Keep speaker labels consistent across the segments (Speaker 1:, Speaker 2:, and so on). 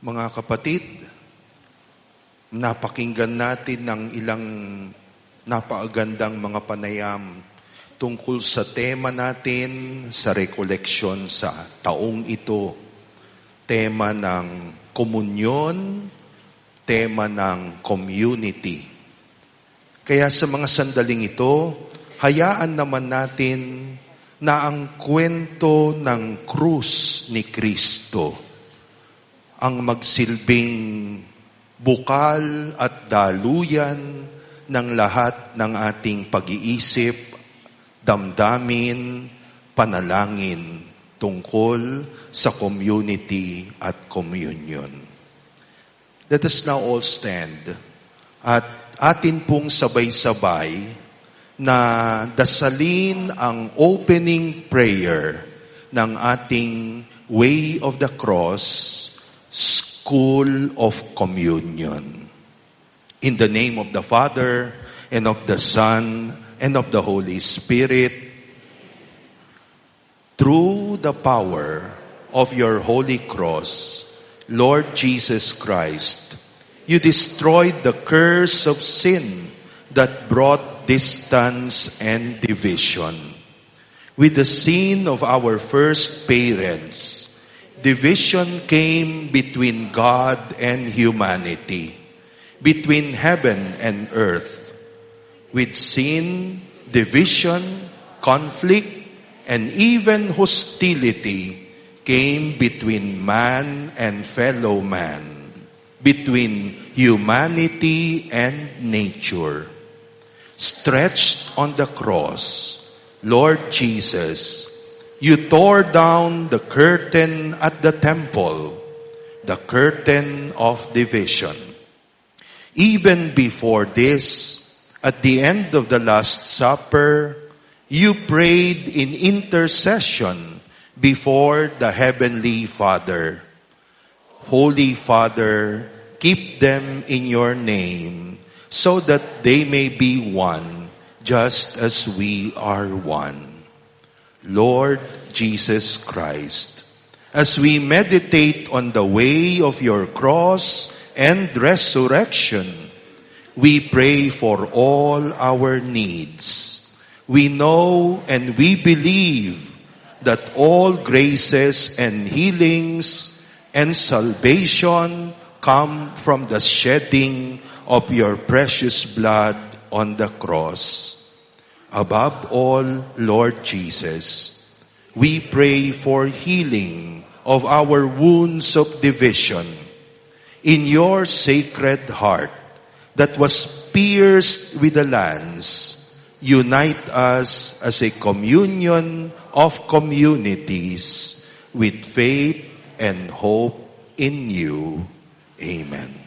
Speaker 1: Mga kapatid, napakinggan natin ng ilang napakagandang mga panayam tungkol sa tema natin sa rekoleksyon sa taong ito. Tema ng komunyon, tema ng community. Kaya sa mga sandaling ito, hayaan naman natin na ang kwento ng krus ni Kristo ang magsilbing bukal at daluyan ng lahat ng ating pag-iisip, damdamin, panalangin tungkol sa community at communion. Let us now all stand at atin pong sabay-sabay na dasalin ang opening prayer ng ating Way of the Cross, School of Communion. In the name of the Father, and of the Son, and of the Holy Spirit, through the power of your holy cross, Lord Jesus Christ, you destroyed the curse of sin that brought distance and division. With the sin of our first parents, division came between God and humanity, between heaven and earth. With sin, division, conflict, and even hostility came between man and fellow man, between humanity and nature. Stretched on the cross, Lord Jesus, you tore down the curtain at the temple, the curtain of division. Even before this, at the end of the Last Supper, you prayed in intercession before the Heavenly Father. Holy Father, keep them in your name so that they may be one, just as we are one. Lord Jesus Christ, as we meditate on the way of your cross and resurrection, we pray for all our needs. We know and we believe that all graces and healings and salvation come from the shedding of your precious blood on the cross. Above all, Lord Jesus, we pray for healing of our wounds of division. In your sacred heart that was pierced with a lance, unite us as a communion of communities with faith and hope in you. Amen.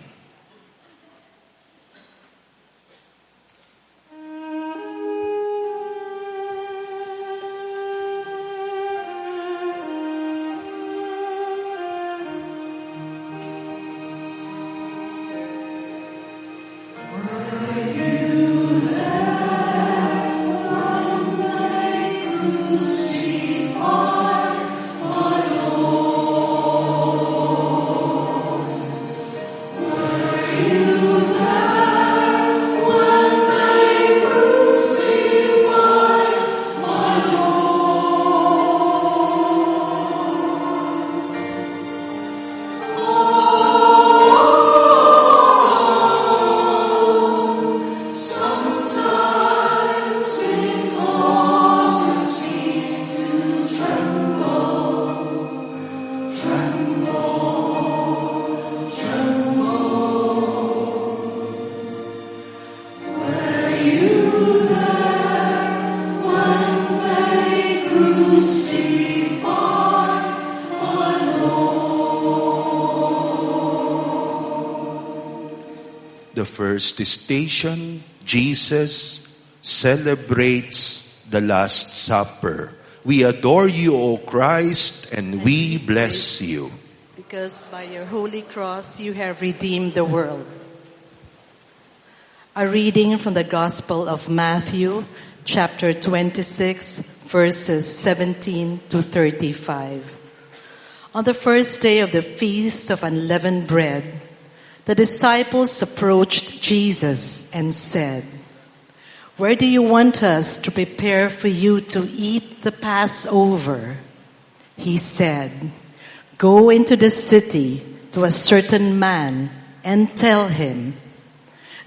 Speaker 1: The first station, Jesus celebrates the Last Supper. We adore you, O Christ, and we bless you.
Speaker 2: Because by your holy cross you have redeemed the world. A reading from the Gospel of Matthew, chapter 26, verses 17 to 35. On the first day of the Feast of Unleavened Bread, the disciples approached Jesus and said, "Where do you want us to prepare for you to eat the Passover?" He said, "Go into the city to a certain man and tell him,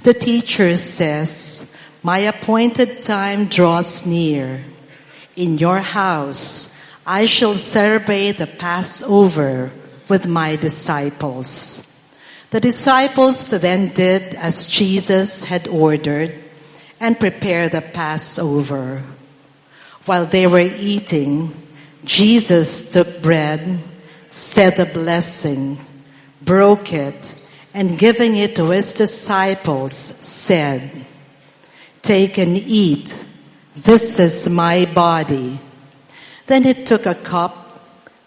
Speaker 2: 'The teacher says, my appointed time draws near. In your house I shall celebrate the Passover with my disciples.'" The disciples then did as Jesus had ordered and prepared the Passover. While they were eating, Jesus took bread, said a blessing, broke it, and giving it to his disciples, said, "Take and eat. This is my body." Then he took a cup,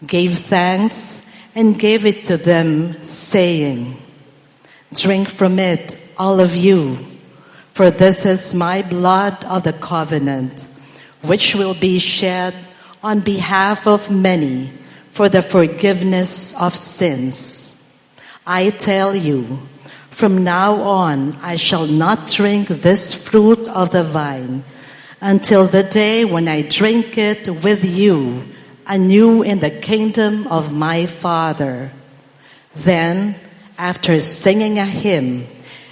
Speaker 2: gave thanks, and gave it to them, saying, "Drink from it, all of you, for this is my blood of the covenant, which will be shed on behalf of many for the forgiveness of sins. I tell you, from now on I shall not drink this fruit of the vine until the day when I drink it with you anew in the kingdom of my Father." Then, after singing a hymn,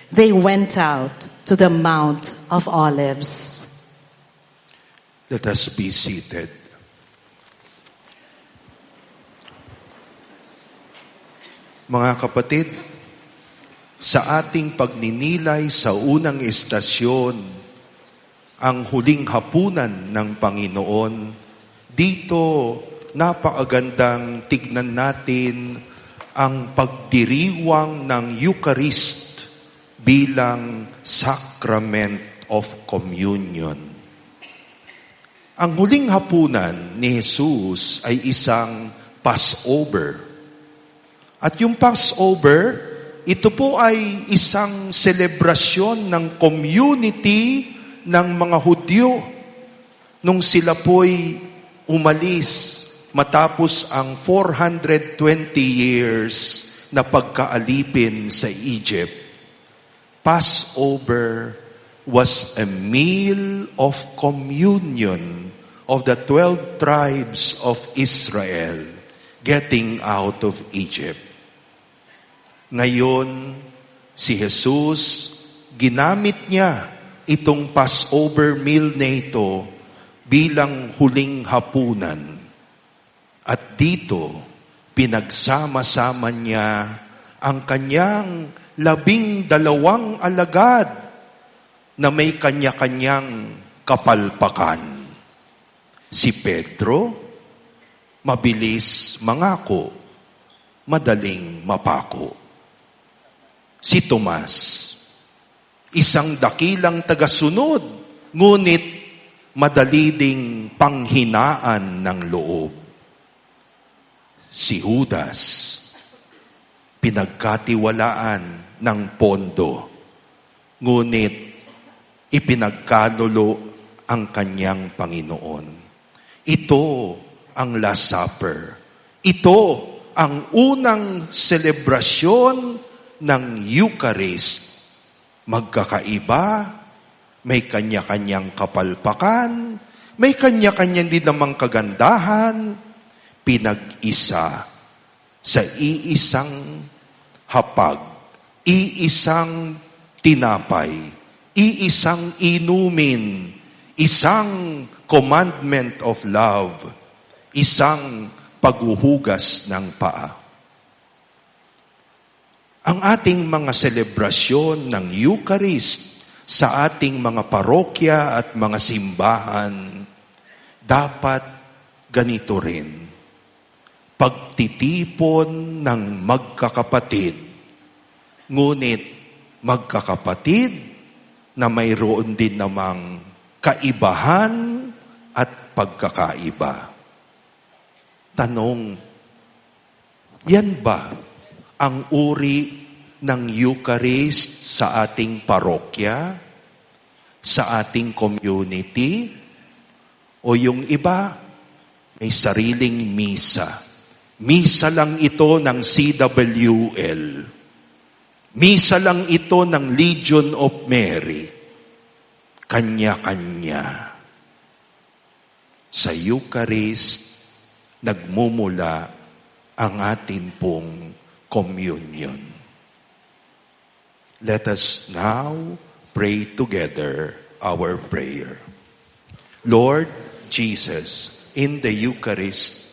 Speaker 2: they went out to the Mount of Olives.
Speaker 1: Let us be seated. Mga kapatid, sa ating pagninilay sa unang estasyon, ang huling hapunan ng Panginoon, dito napakagandang tignan natin ang pagdiriwang ng Eucharist bilang Sacrament of Communion. Ang huling hapunan ni Jesus ay isang Passover. At yung Passover, ito po ay isang selebrasyon ng community ng mga Hudyo nung sila po'y umalis matapos ang 420 years na pagkaalipin sa Egypt. Passover was a meal of communion of the 12 tribes of Israel getting out of Egypt. Ngayon, si Jesus, ginamit niya itong Passover meal na ito bilang huling hapunan. At dito, pinagsama-sama niya ang kanyang 12 alagad na may kanya-kanyang kapalpakan. Si Pedro, mabilis mangako, madaling mapako. Si Tomas, isang dakilang tagasunod, ngunit madali ding panghinaan ng loob. Si Judas, pinagkatiwalaan ng pondo, ngunit ipinagkanulo ang kanyang Panginoon. Ito ang Last Supper. Ito ang unang selebrasyon ng Eucharist. Magkakaiba, may kanya-kanyang kapalpakan, may kanya-kanyang din namang kagandahan, pinag-isa sa iisang hapag, iisang tinapay, iisang inumin, isang commandment of love, isang paghuhugas ng paa. Ang ating mga selebrasyon ng Eucharist sa ating mga parokya at mga simbahan, dapat ganito rin. Pagtitipon ng magkakapatid, ngunit magkakapatid na mayroon din namang kaibahan at pagkakaiba. Tanong, yan ba ang uri ng Eucharist sa ating parokya, sa ating community, o yung iba may sariling misa, Misa lang ito ng CWL. Misa lang ito ng Legion of Mary. Kanya-kanya. Sa Eucharist, nagmumula ang atin pong communion. Let us now pray together our prayer. Lord Jesus, in the Eucharist,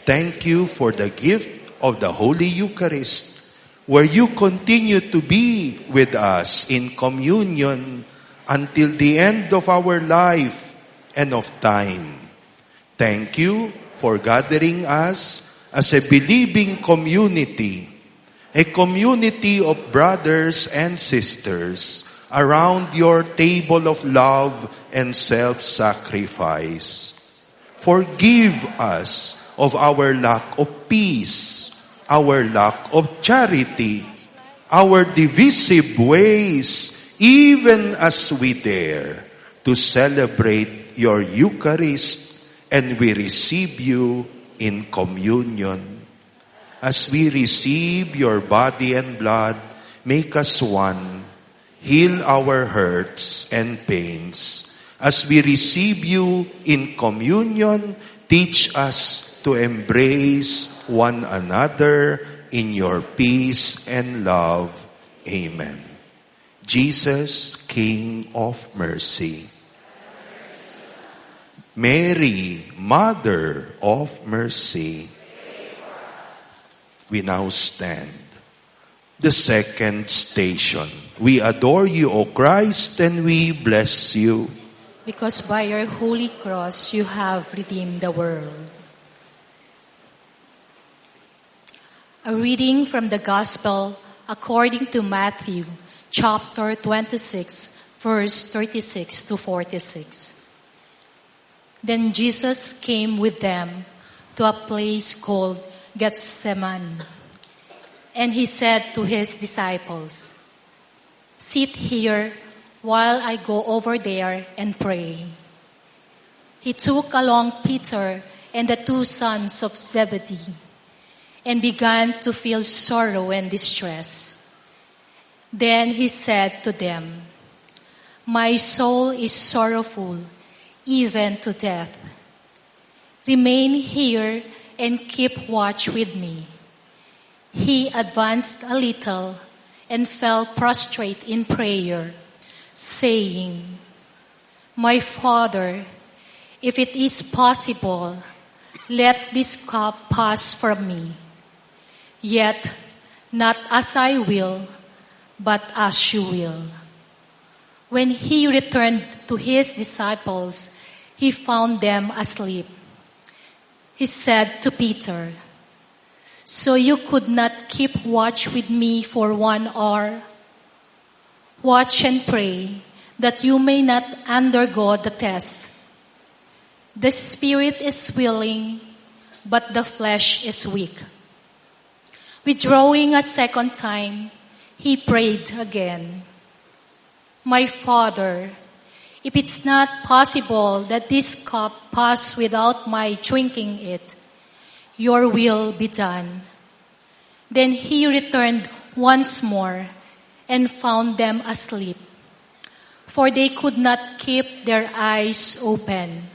Speaker 1: thank you for the gift of the Holy Eucharist, where you continue to be with us in communion until the end of our life and of time. Thank you for gathering us as a believing community, a community of brothers and sisters around your table of love and self-sacrifice. Forgive us of our lack of peace, our lack of charity, our divisive ways, even as we dare to celebrate your Eucharist and we receive you in communion. As we receive your body and blood, make us one. Heal our hurts and pains. As we receive you in communion, teach us to embrace one another in your peace and love. Amen. Jesus, King of mercy. Mary, Mother of mercy. We now stand. The second station. We adore you, O Christ, and we bless you.
Speaker 3: Because by your holy cross you have redeemed the world. A reading from the Gospel according to Matthew, chapter 26, verse 36 to 46. Then Jesus came with them to a place called Gethsemane. And he said to his disciples, "Sit here while I go over there and pray." He took along Peter and the two sons of Zebedee and began to feel sorrow and distress. Then he said to them, "My soul is sorrowful, even to death. Remain here and keep watch with me." He advanced a little and fell prostrate in prayer, saying, "My Father, if it is possible, let this cup pass from me. Yet not as I will, but as you will." When he returned to his disciples, he found them asleep. He said to Peter, "So you could not keep watch with me for 1 hour? Watch and pray that you may not undergo the test. The spirit is willing, but the flesh is weak." Withdrawing a second time, he prayed again, "My Father, if it's not possible that this cup pass without my drinking it, your will be done." Then he returned once more and found them asleep, for they could not keep their eyes open.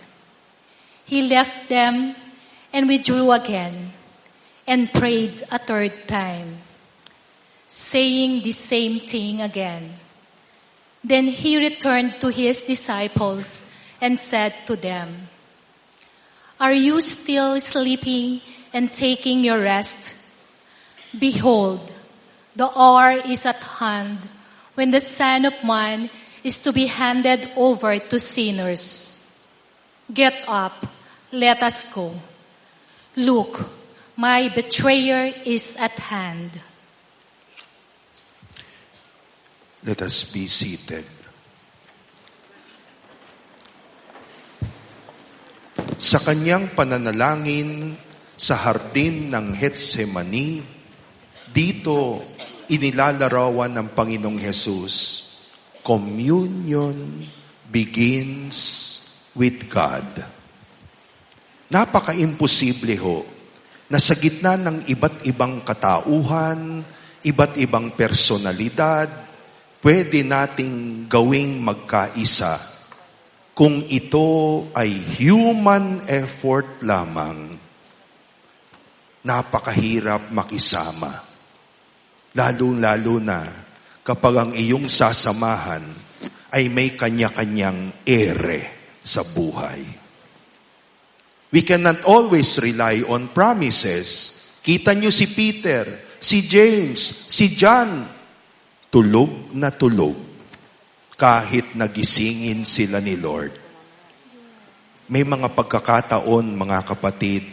Speaker 3: He left them and withdrew again and prayed a third time, saying the same thing again. Then he returned to his disciples and said to them, "Are you still sleeping and taking your rest? Behold, the hour is at hand when the Son of Man is to be handed over to sinners. Get up, let us go. Look, my betrayer is at hand."
Speaker 1: Let us be seated. Sa kanyang pananalangin sa hardin ng Getsemani, dito inilalarawan ng Panginoong Hesus, communion begins with God. Napaka-imposible ho na sa gitna ng iba't ibang katauhan, iba't ibang personalidad, pwede nating gawing magkaisa kung ito ay human effort lamang. Napakahirap makisama. Lalo-lalo na kapag ang iyong sasamahan ay may kanya-kanyang ere sa buhay. We cannot always rely on promises. Kita nyo si Peter, si James, si John, tulog na tulog kahit nagisingin sila ni Lord. May mga pagkakataon, mga kapatid,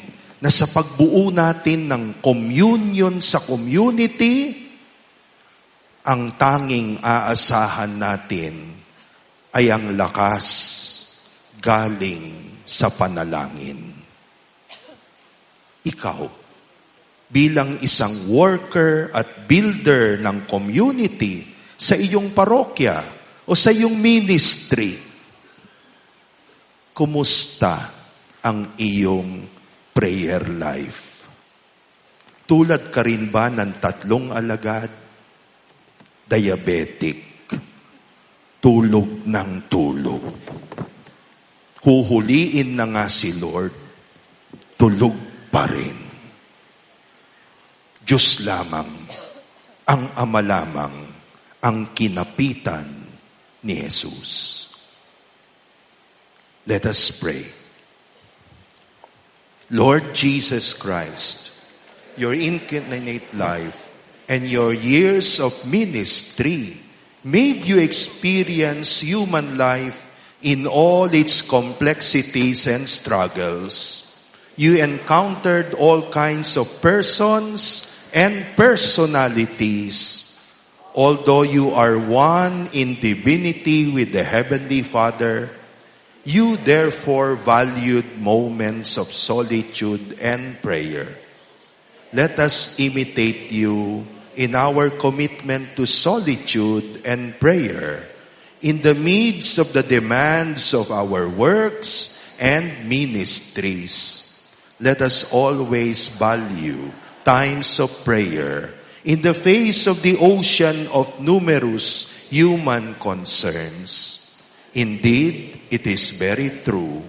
Speaker 1: na sa pagbuo natin ng communion sa community, ang tanging aasahan natin ay ang lakas galing sa panalangin. Ikaw, bilang isang worker at builder ng community sa iyong parokya o sa iyong ministry, kumusta ang iyong prayer life? Tulad ka rin ba ng 3 alagad? Diabetic, tulog ng tulog. Huhuliin na nga si Lord, tulog pa rin. Diyos lamang, ang Ama lamang, ang kinapitan ni Jesus. Let us pray. Lord Jesus Christ, your incarnate life and your years of ministry made you experience human life in all its complexities and struggles. You encountered all kinds of persons and personalities. Although you are one in divinity with the Heavenly Father, you therefore valued moments of solitude and prayer. Let us imitate you in our commitment to solitude and prayer in the midst of the demands of our works and ministries. Let us always value times of prayer in the face of the ocean of numerous human concerns. Indeed, it is very true.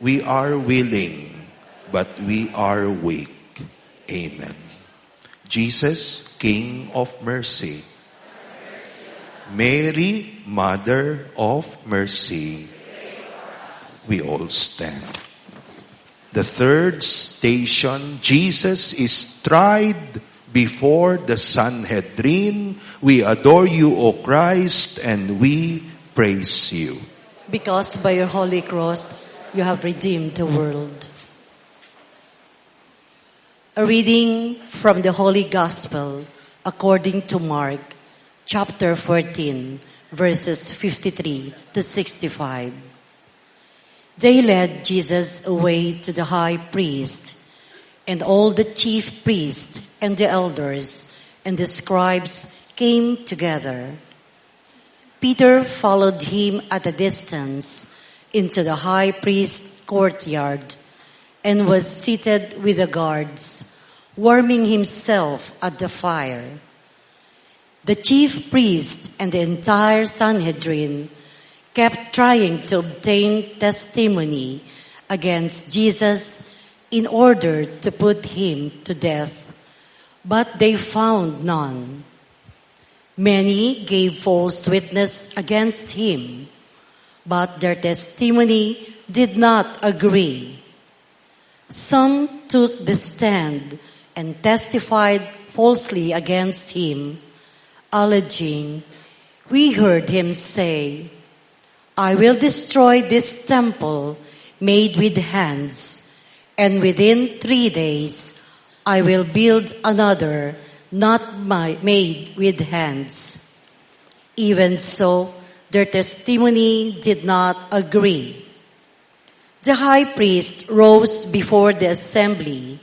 Speaker 1: We are willing, but we are weak. Amen. Jesus, King of mercy. Mary, Mother of mercy. We all stand. The third station, Jesus is tried before the Sanhedrin. We adore you, O Christ, and we praise you.
Speaker 4: Because by your holy cross, you have redeemed the world. A reading from the Holy Gospel according to Mark, chapter 14, verses 53 to 65. They led Jesus away to the high priest, and all the chief priests and the elders and the scribes came together. Peter followed him at a distance into the high priest's courtyard and was seated with the guards, warming himself at the fire. The chief priests and the entire Sanhedrin kept trying to obtain testimony against Jesus in order to put him to death, but they found none. Many gave false witness against him, but their testimony did not agree. Some took the stand and testified falsely against him, alleging, "We heard him say, 'I will destroy this temple made with hands, and within 3 days I will build another not made with hands.' Even so, their testimony did not agree. The high priest rose before the assembly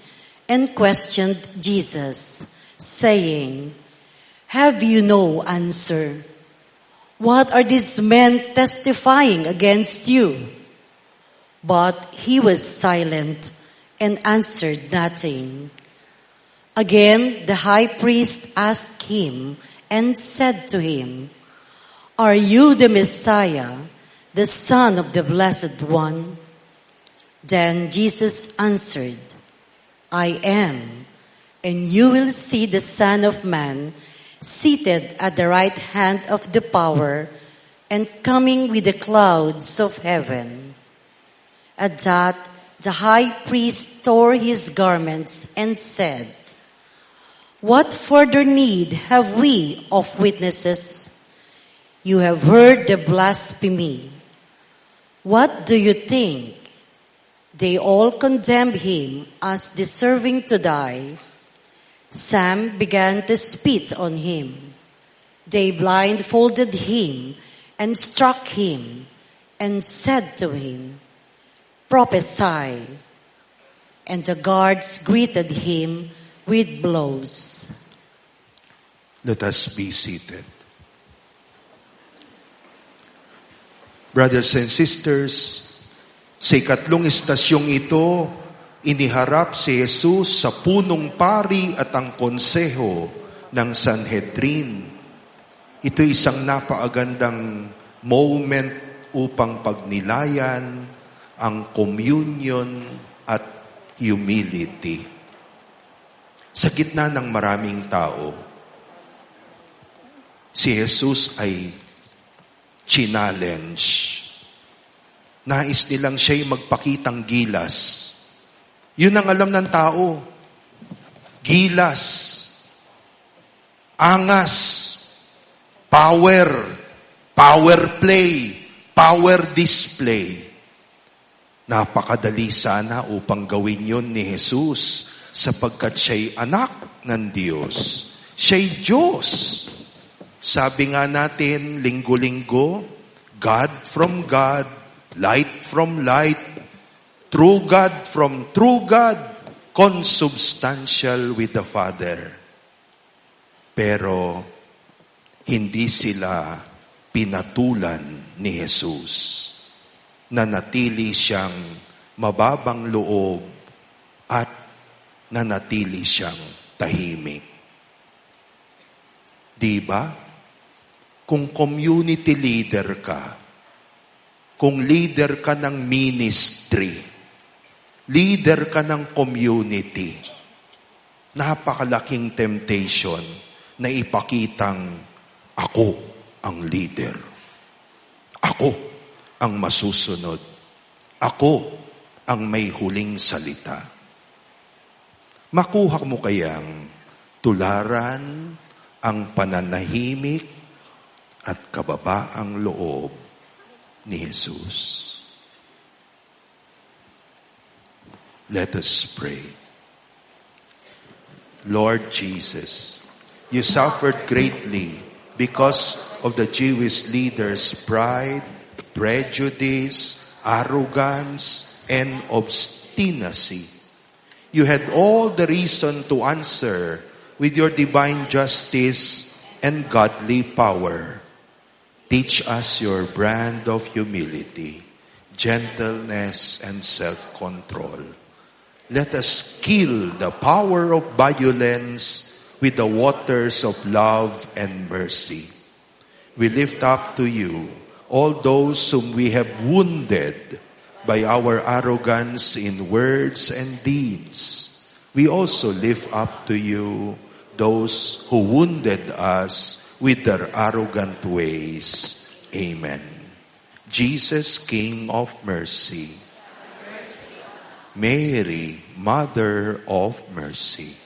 Speaker 4: and questioned Jesus, saying, 'Have you no answer? What are these men testifying against you?' But he was silent and answered nothing. Again, the high priest asked him and said to him, "Are you the Messiah, the Son of the Blessed One?" Then Jesus answered, "I am, and you will see the Son of Man seated at the right hand of the power and coming with the clouds of heaven." At that, the high priest tore his garments and said, "What further need have we of witnesses? You have heard the blasphemy. What do you think?" They all condemned him as deserving to die. Some began to spit on him. They blindfolded him and struck him and said to him, "Prophesy." And the guards greeted him with blows.
Speaker 1: Let us be seated. Brothers and sisters, sa ikatlong estasyong ito, iniharap si Jesus sa punong pari at ang konseho ng Sanhedrin. Ito isang napakagandang moment upang pagnilayan ang communion at humility. Sa gitna ng maraming tao, si Jesus ay challenge. Nais nilang siya'y magpakitang gilas. Yun ang alam ng tao. Gilas. Angas. Power. Power play. Power display. Napakadali sana upang gawin yun ni Jesus sapagkat siya'y anak ng Diyos. Siya'y Diyos. Sabi nga natin, linggo-linggo, God from God, light from light, true God from true God, consubstantial with the Father. Pero, hindi sila pinatulan ni Jesus. Nanatili siyang mababang loob at nanatili siyang tahimik. Diba? Kung community leader ka, kung leader ka ng ministry, leader ka ng community, napakalaking temptation na ipakitang ako ang leader. Ako ang masusunod. Ako ang may huling salita. Makuha mo kayang tularan ang pananahimik at kababaang loob ni Jesus. Let us pray. Lord Jesus, you suffered greatly because of the Jewish leaders' pride, prejudice, arrogance, and obstinacy. You had all the reason to answer with your divine justice and godly power. Teach us your brand of humility, gentleness, and self-control. Let us kill the power of violence with the waters of love and mercy. We lift up to you all those whom we have wounded by our arrogance in words and deeds. We also lift up to you those who wounded us with their arrogant ways. Amen. Jesus, King of mercy. Mary, Mother of mercy.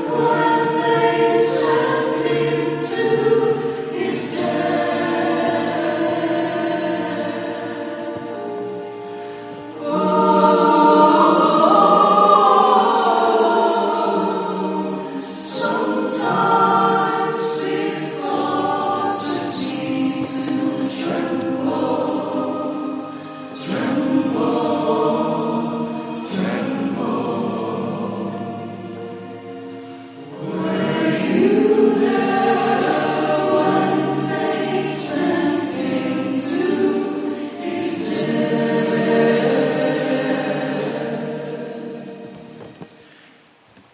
Speaker 5: Were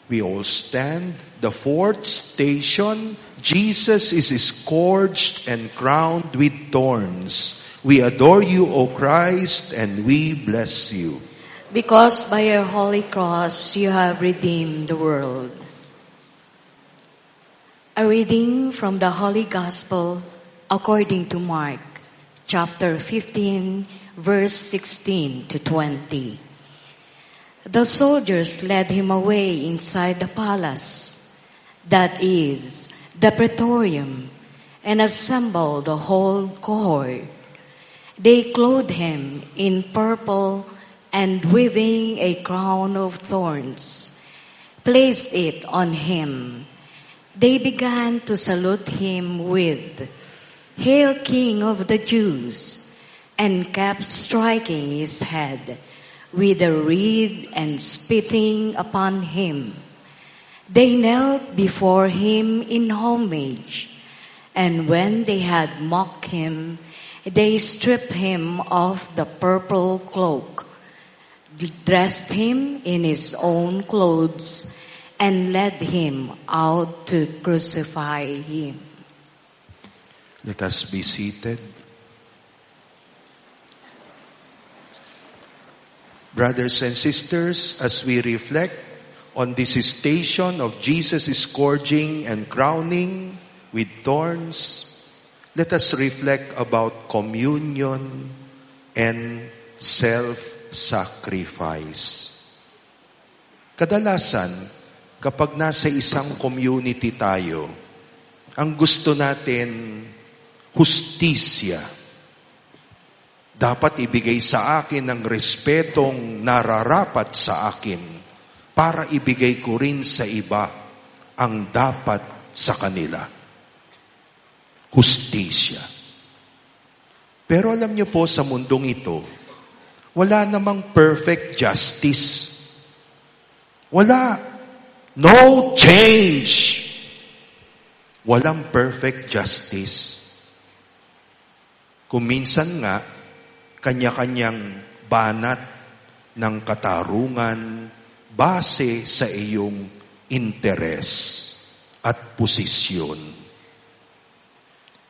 Speaker 1: We all stand. The fourth station, Jesus is scourged and crowned with thorns. We adore you, O Christ, and we bless you.
Speaker 4: Because by your holy cross you have redeemed the world. A reading from the Holy Gospel according to Mark, chapter 15, verse 16 to 20. The soldiers led him away inside the palace, that is, the praetorium, and assembled the whole cohort. They clothed him in purple and weaving a crown of thorns, placed it on him. They began to salute him with, "Hail, King of the Jews," and kept striking his head with a reed and spitting upon him. They knelt before him in homage, and when they had mocked him, they stripped him of the purple cloak, dressed him in his own clothes, and led him out to crucify him.
Speaker 1: Let us be seated. Brothers and sisters, as we reflect on this station of Jesus' scourging and crowning with thorns, let us reflect about communion and self-sacrifice. Kadalasan, kapag nasa isang community tayo, ang gusto natin, hustisya. Dapat ibigay sa akin ang respetong nararapat sa akin para ibigay ko rin sa iba ang dapat sa kanila. Hustisya. Pero alam niyo po, sa mundong ito, wala namang perfect justice. Wala. No change. Walang perfect justice. Kung minsan nga, kanya-kanyang banat ng katarungan base sa iyong interes at posisyon.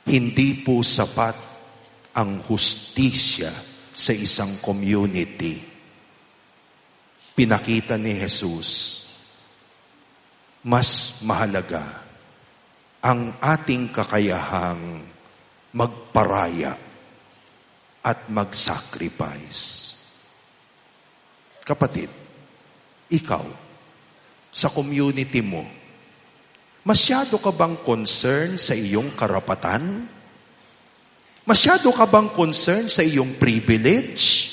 Speaker 1: Hindi po sapat ang hustisya sa isang community. Pinakita ni Jesus, mas mahalaga ang ating kakayahang magparaya at mag-sacrifice. Kapatid, ikaw, sa community mo, masyado ka bang concerned sa iyong karapatan? Masyado ka bang concerned sa iyong privilege?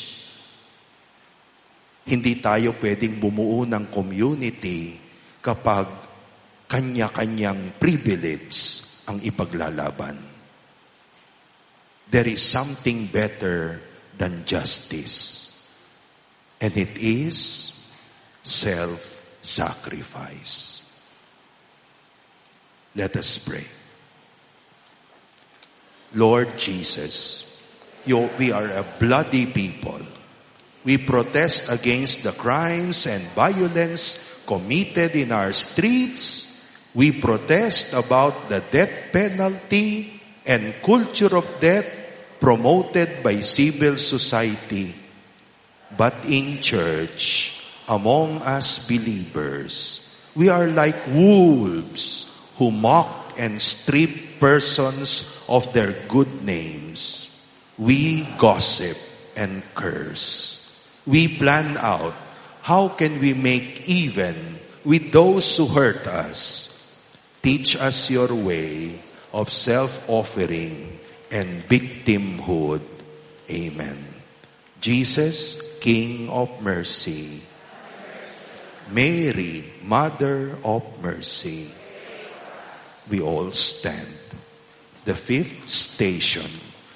Speaker 1: Hindi tayo pwedeng bumuo ng community kapag kanya-kanyang privilege ang ipaglalaban. There is something better than justice. And it is self-sacrifice. Let us pray. Lord Jesus, we are a bloody people. We protest against the crimes and violence committed in our streets. We protest about the death penalty and culture of death promoted by civil society. But in church, among us believers, we are like wolves who mock and strip persons of their good names. We gossip and curse. We plan out how can we make even with those who hurt us. Teach us your way of self-offering and victimhood. Amen. Jesus, King of mercy. Mary, Mother of mercy. We all stand. The fifth station.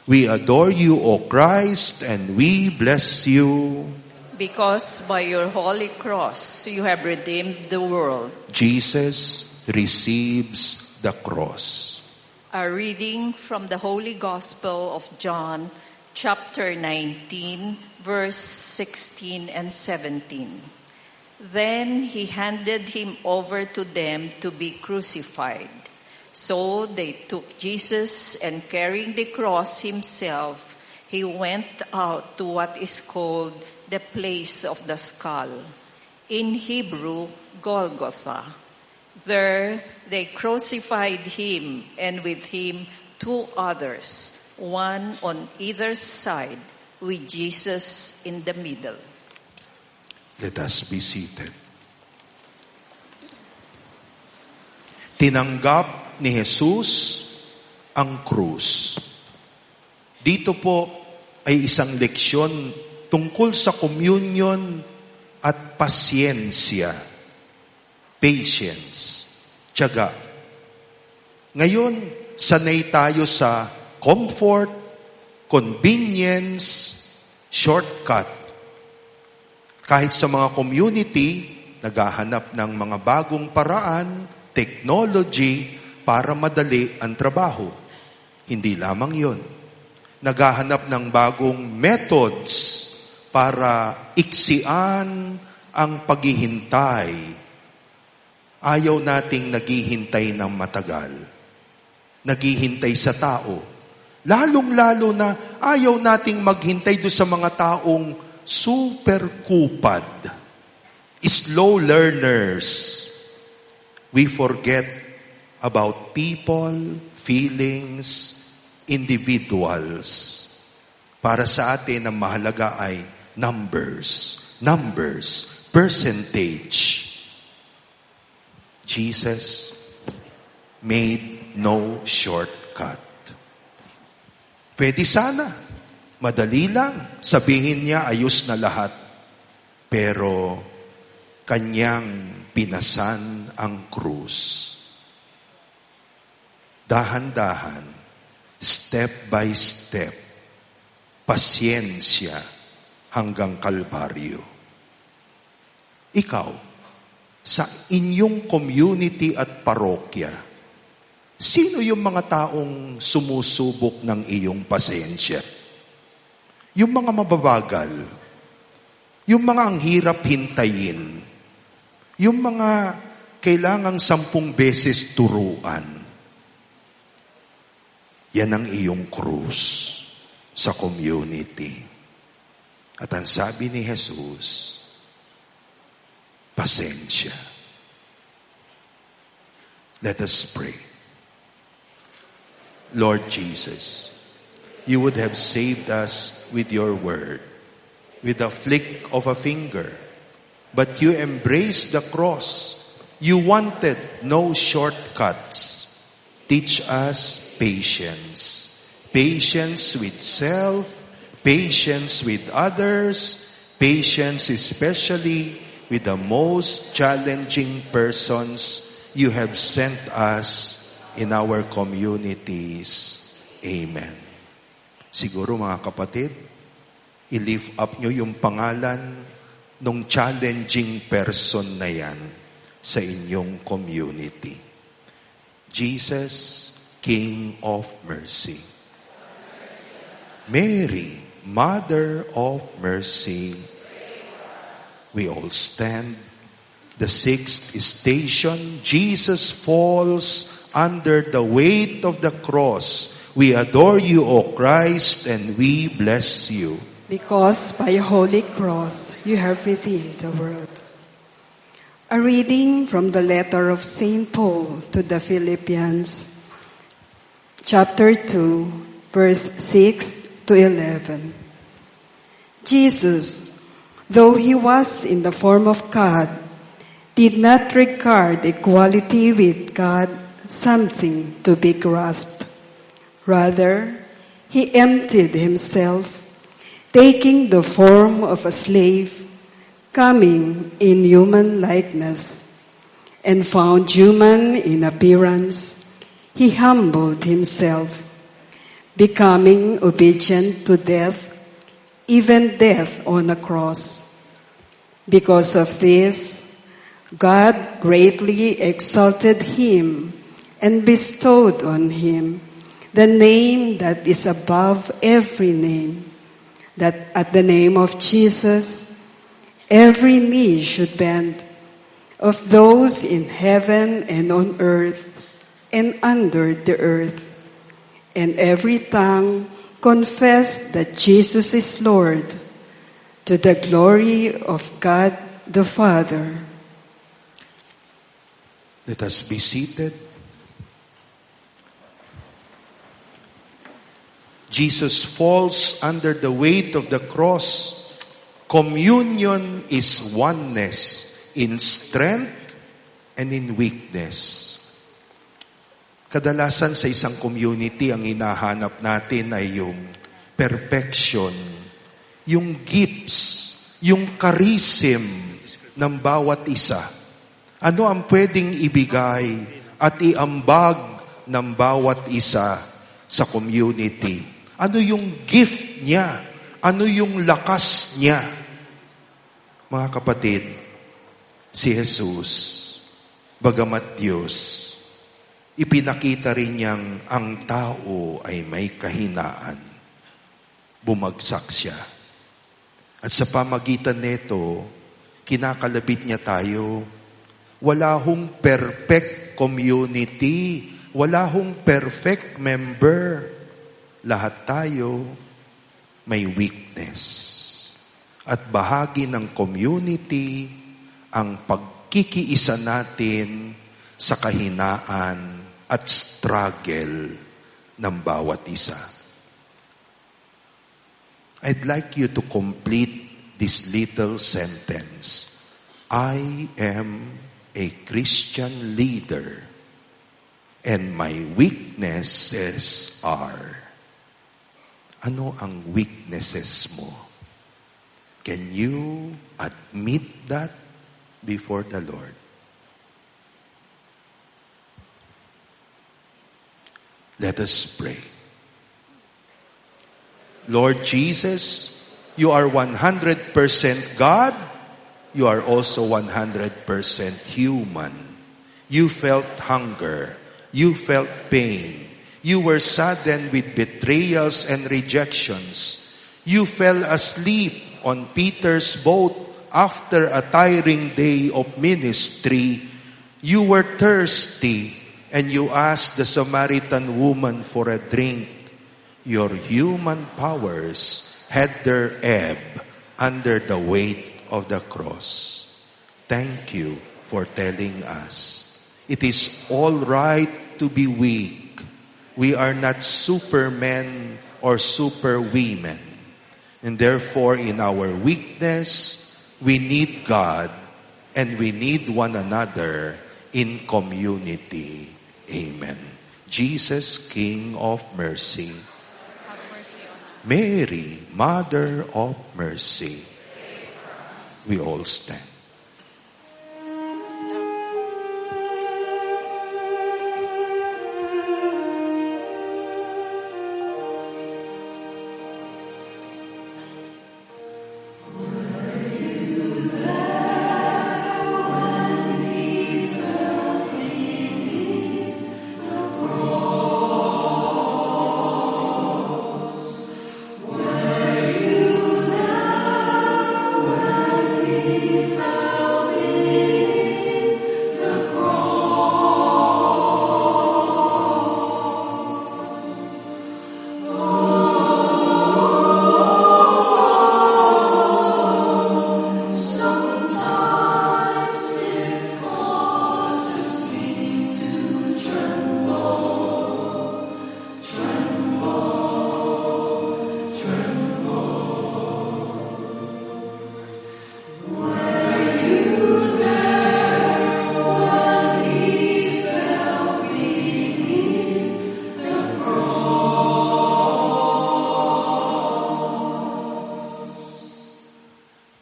Speaker 1: We adore you, O Christ, and we bless you.
Speaker 5: Because by your holy cross you have redeemed the world.
Speaker 1: Jesus receives the cross.
Speaker 5: A reading from the Holy Gospel of John, chapter 19, verse 16 and 17. Then he handed him over to them to be crucified. So they took Jesus, and carrying the cross himself, he went out to what is called the place of the skull, in Hebrew, Golgotha. There they crucified him, and with him 2 others, one on either side, with Jesus in the middle.
Speaker 1: Let us be seated. Tinanggap ni Jesus ang krus. Dito po ay isang leksyon tungkol sa communion at pasyensya, patience, tiyaga. Ngayon, sanay tayo sa comfort, convenience, shortcut. Kahit sa mga community, naghahanap ng mga bagong paraan, technology, para madali ang trabaho. Hindi lamang yon. Naghahanap ng bagong methods para iksian ang paghihintay. Ayaw nating naghihintay ng matagal. Naghihintay sa tao. Lalong-lalo na ayaw nating maghintay doon sa mga taong super kupad, slow learners. We forget about people, feelings, individuals. Para sa atin, ang mahalaga ay numbers, percentage. Jesus made no shortcut. Pwede sana, madali lang, sabihin niya ayos na lahat. Pero kanyang pinasan ang krus. Dahan-dahan, step by step, pasyensya hanggang Kalbaryo. Ikaw, sa inyong community at parokya, sino yung mga taong sumusubok ng iyong pasensya? Yung mga mababagal, yung mga ang hirap hintayin, yung mga kailangang 10 beses turuan. Yan ang iyong krus sa community. At ang sabi ni Jesus, pasensya. Let us pray. Lord Jesus, you would have saved us with your word, with a flick of a finger. But you embraced the cross. You wanted no shortcuts. Teach us patience. Patience with self, patience with others, patience especially with the most challenging persons you have sent us in our communities. Amen. Siguro mga kapatid, i-lift up nyo yung pangalan nung challenging person na yan sa inyong community. Jesus, King of Mercy. Mary, Mother of Mercy. We all stand. The 6th station, Jesus falls under the weight of the cross. We adore you, O Christ, and we bless you.
Speaker 6: Because by your holy cross you have redeemed the world. A reading from the letter of St. Paul to the Philippians, chapter 2, verse 6 to 11. Jesus, though he was in the form of God, did not regard equality with God something to be grasped. Rather, he emptied himself, taking the form of a slave, coming in human likeness, and found human in appearance, he humbled himself, becoming obedient to death, even death on a cross. Because of this, God greatly exalted him and bestowed on him the name that is above every name, that at the name of Jesus, every knee should bend, of those in heaven and on earth and under the earth, and every tongue confess that Jesus is Lord, to the glory of God the Father.
Speaker 1: Let us be seated. Jesus falls under the weight of the cross. Communion is oneness in strength and in weakness. Kadalasan sa isang community, ang hinahanap natin ay yung perfection, yung gifts, yung charism ng bawat isa. Ano ang pwedeng ibigay at iambag ng bawat isa sa community? Ano yung gift niya? Ano yung lakas niya? Mga kapatid, si Jesus, bagamat Diyos, ipinakita rin niyang ang tao ay may kahinaan. Bumagsak siya. At sa pamagitan nito, kinakalabit niya tayo. Wala hong perfect community. Wala hong perfect member. Lahat tayo may weakness. At bahagi ng community ang pagkikiisa natin sa kahinaan at struggle ng bawat isa. I'd like you to complete this little sentence. I am a Christian leader, and my weaknesses are. Ano ang weaknesses mo? Can you admit that before the Lord? Let us pray. Lord Jesus, you are 100% God. You are also 100% human. You felt hunger. You felt pain. You were saddened with betrayals and rejections. You fell asleep on Peter's boat after a tiring day of ministry. You were thirsty and you asked the Samaritan woman for a drink. Your human powers had their ebb under the weight of the cross. Thank you for telling us. It is all right to be weak. We are not supermen or superwomen. And therefore, in our weakness, we need God and we need one another in community. Amen. Jesus, King of mercy. Mary, Mother of mercy. We all stand.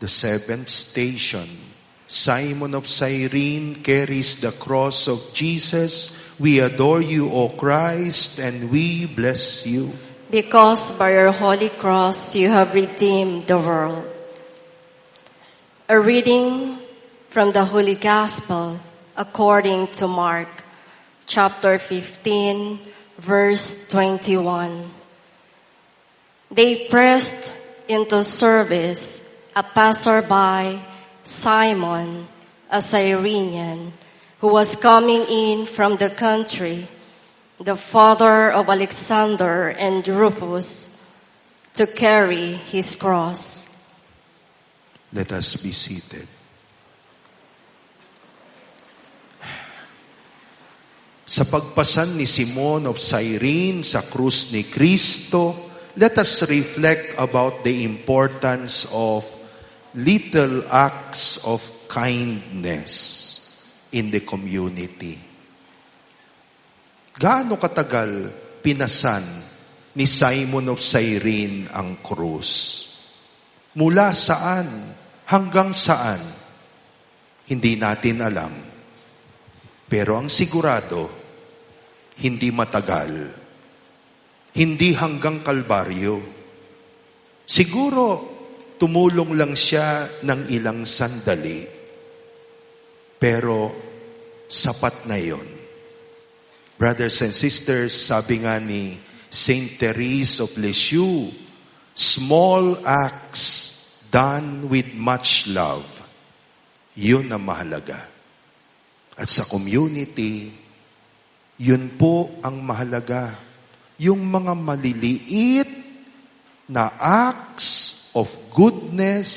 Speaker 1: The seventh station, Simon of Cyrene carries the cross of Jesus. We adore you, O Christ, and we bless you.
Speaker 7: Because by your holy cross you have redeemed the world. A reading from the Holy Gospel according to Mark, chapter 15, verse 21. They pressed into service a passerby Simon, a Cyrenian, who was coming in from the country, the father of Alexander and Rufus, to carry his cross.
Speaker 1: Let us be seated. Sa pagpasan ni Simon of Cyrene sa krus ni Kristo, let us reflect about the importance of little acts of kindness in the community. Gaano katagal pinasan ni Simon of Cyrene ang krus? Mula saan hanggang saan? Hindi natin alam. Pero ang sigurado, hindi matagal. Hindi hanggang Kalbaryo. Siguro, tumulong lang siya ng ilang sandali. Pero, sapat na yon. Brothers and sisters, sabi nga ni Saint Therese of Lisieux, small acts done with much love, yun ang mahalaga. At sa community, yun po ang mahalaga. Yung mga maliliit na acts of goodness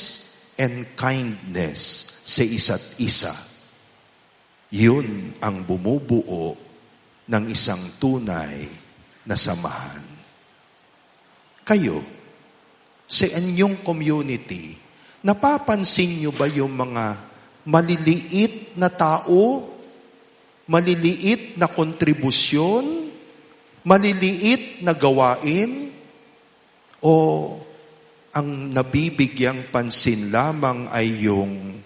Speaker 1: and kindness sa isa't isa. Yun ang bumubuo ng isang tunay na samahan. Kayo, sa inyong community, napapansin nyo ba yung mga maliliit na tao, maliliit na kontribusyon, maliliit na gawain, o ang nabibigyang pansin lamang ay yung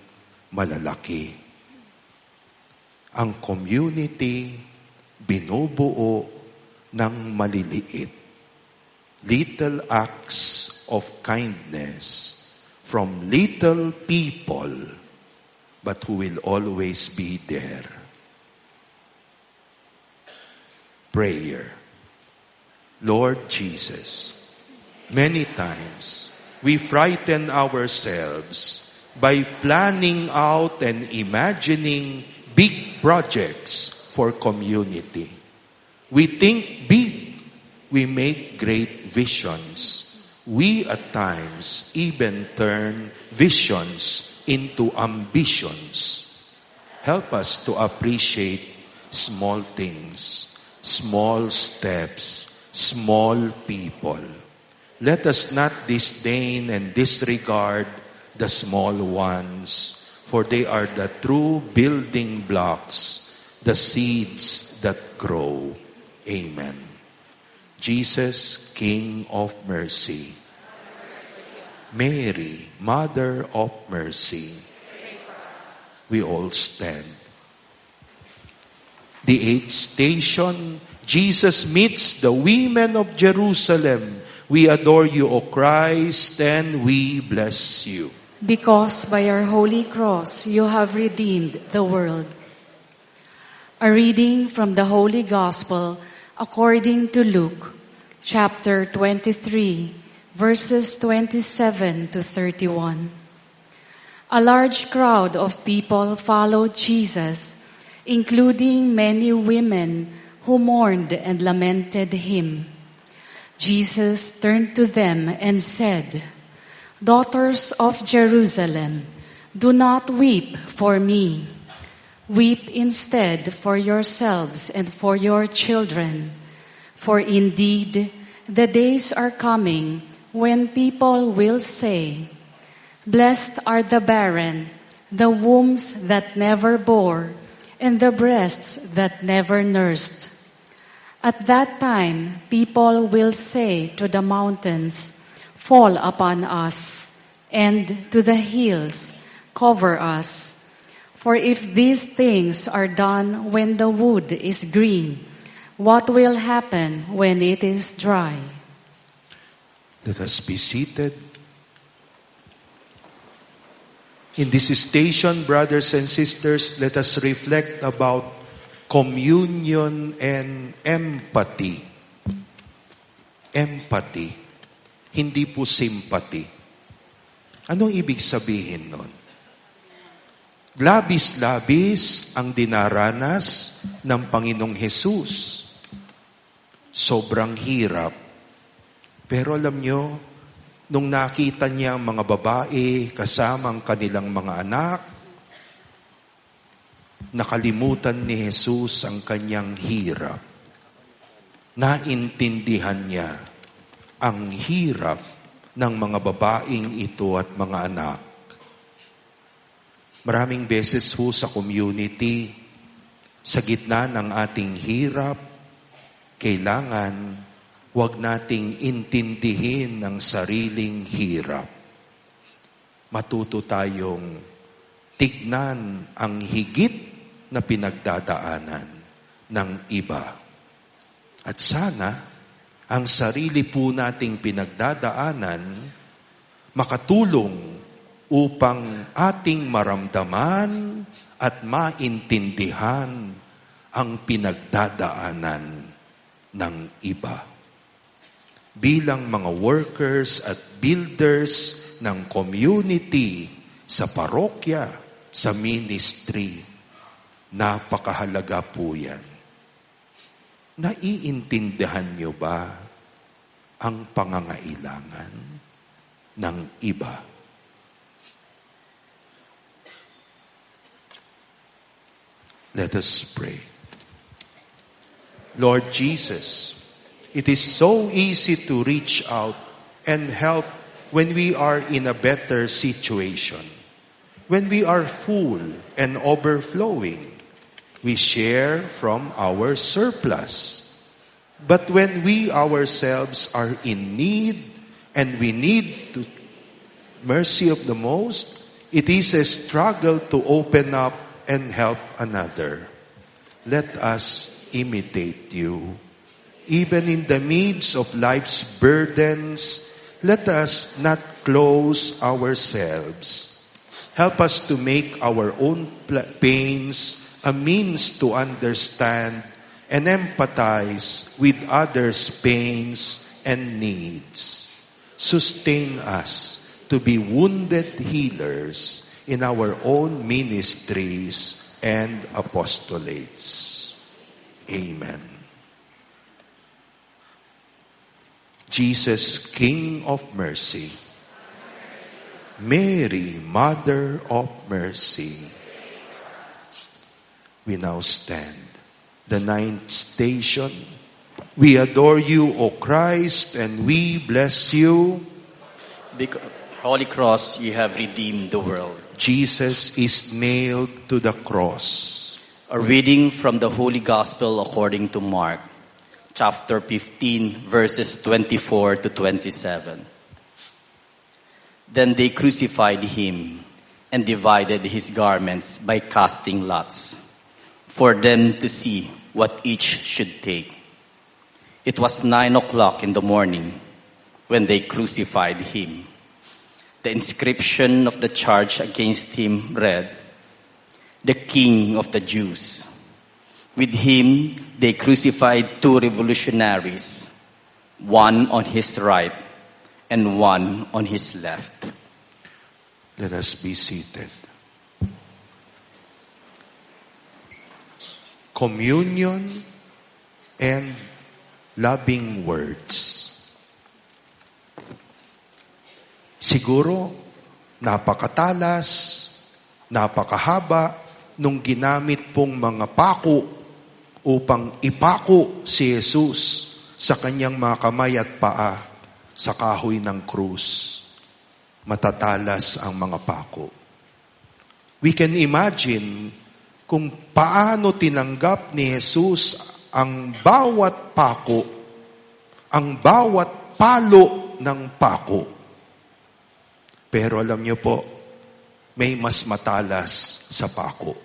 Speaker 1: malalaki? Ang community binubuo ng maliliit. Little acts of kindness from little people, but who will always be there. Prayer. Lord Jesus, many times we frighten ourselves by planning out and imagining big projects for community. We think big, we make great visions. We at times even turn visions into ambitions. Help us to appreciate small things, small steps, small people. Let us not disdain and disregard the small ones, for they are the true building blocks, the seeds that grow. Amen. Jesus, King of mercy. Mary, Mother of mercy. We all stand. The eighth station, Jesus meets the women of Jerusalem. We adore you, O Christ, and we bless you.
Speaker 2: Because by your holy cross you have redeemed the world. A reading from the Holy Gospel according to Luke, chapter 23, verses 27 to 31. A large crowd of people followed Jesus, including many women who mourned and lamented him. Jesus turned to them and said, "Daughters of Jerusalem, do not weep for me. Weep instead for yourselves and for your children. For indeed, the days are coming when people will say, 'Blessed are the barren, the wombs that never bore, and the breasts that never nursed.' At that time, people will say to the mountains, 'Fall upon us,' and to the hills, 'Cover us.' For if these things are done when the wood is green, what will happen when it is dry?"
Speaker 1: Let us be seated. In this station, brothers and sisters, let us reflect about communion and empathy. Empathy. Hindi po sympathy. Anong ibig sabihin nun? Labis-labis ang dinaranas ng Panginoong Hesus. Sobrang hirap. Pero alam nyo, nung nakita niya ang mga babae kasama ang kanilang mga anak, nakalimutan ni Jesus ang kanyang hirap. Naintindihan niya ang hirap ng mga babaeng ito at mga anak. Maraming beses ho sa community, sa gitna ng ating hirap, kailangan huwag nating intindihin ang sariling hirap. Matuto tayong tignan ang higit na pinagdadaanan ng iba. At sana, ang sarili po nating pinagdadaanan makatulong upang ating maramdaman at maintindihan ang pinagdadaanan ng iba. Bilang mga workers at builders ng community sa parokya, sa ministry, napakahalaga po yan. Naiintindihan niyo ba ang pangangailangan ng iba? Let us pray. Lord Jesus, it is so easy to reach out and help when we are in a better situation. When we are full and overflowing, we share from our surplus. But when we ourselves are in need and we need the mercy of the most, it is a struggle to open up and help another. Let us imitate you. Even in the midst of life's burdens, let us not close ourselves. Help us to make our own pains a means to understand and empathize with others' pains and needs. Sustain us to be wounded healers in our own ministries and apostolates. Amen. Jesus, King of mercy, Mary, Mother of mercy, we now stand. The ninth station. We adore you, O Christ, and we bless you.
Speaker 8: Because Holy Cross, you have redeemed the world.
Speaker 1: Jesus is nailed to the cross.
Speaker 8: A reading from the Holy Gospel according to Mark, chapter 15, verses 24 to 27. Then they crucified him and divided his garments by casting lots, for them to see what each should take. It was 9:00 in the morning when they crucified him. The inscription of the charge against him read, "The King of the Jews." With him, they crucified 2 revolutionaries, one on his right and one on his left.
Speaker 1: Let us be seated. Communion and loving words. Siguro, napakatalas, napakahaba nung ginamit pong mga pako upang ipako si Jesus sa kanyang mga kamay at paa sa kahoy ng krus. Matatalas ang mga pako. We can imagine kung paano tinanggap ni Jesus ang bawat pako, ang bawat palo ng pako. Pero alam niyo po, may mas matalas sa pako.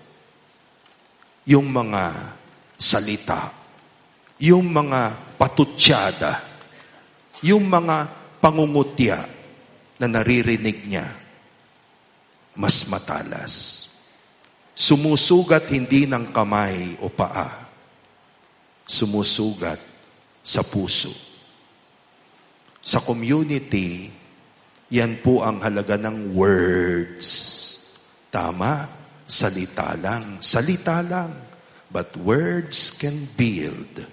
Speaker 1: Yung mga salita, yung mga patutsada, yung mga pangungutya na naririnig niya, mas matalas. Sumusugat hindi ng kamay o paa, sumusugat sa puso. Sa community, yan po ang halaga ng words. Tama? salita lang. But words can build,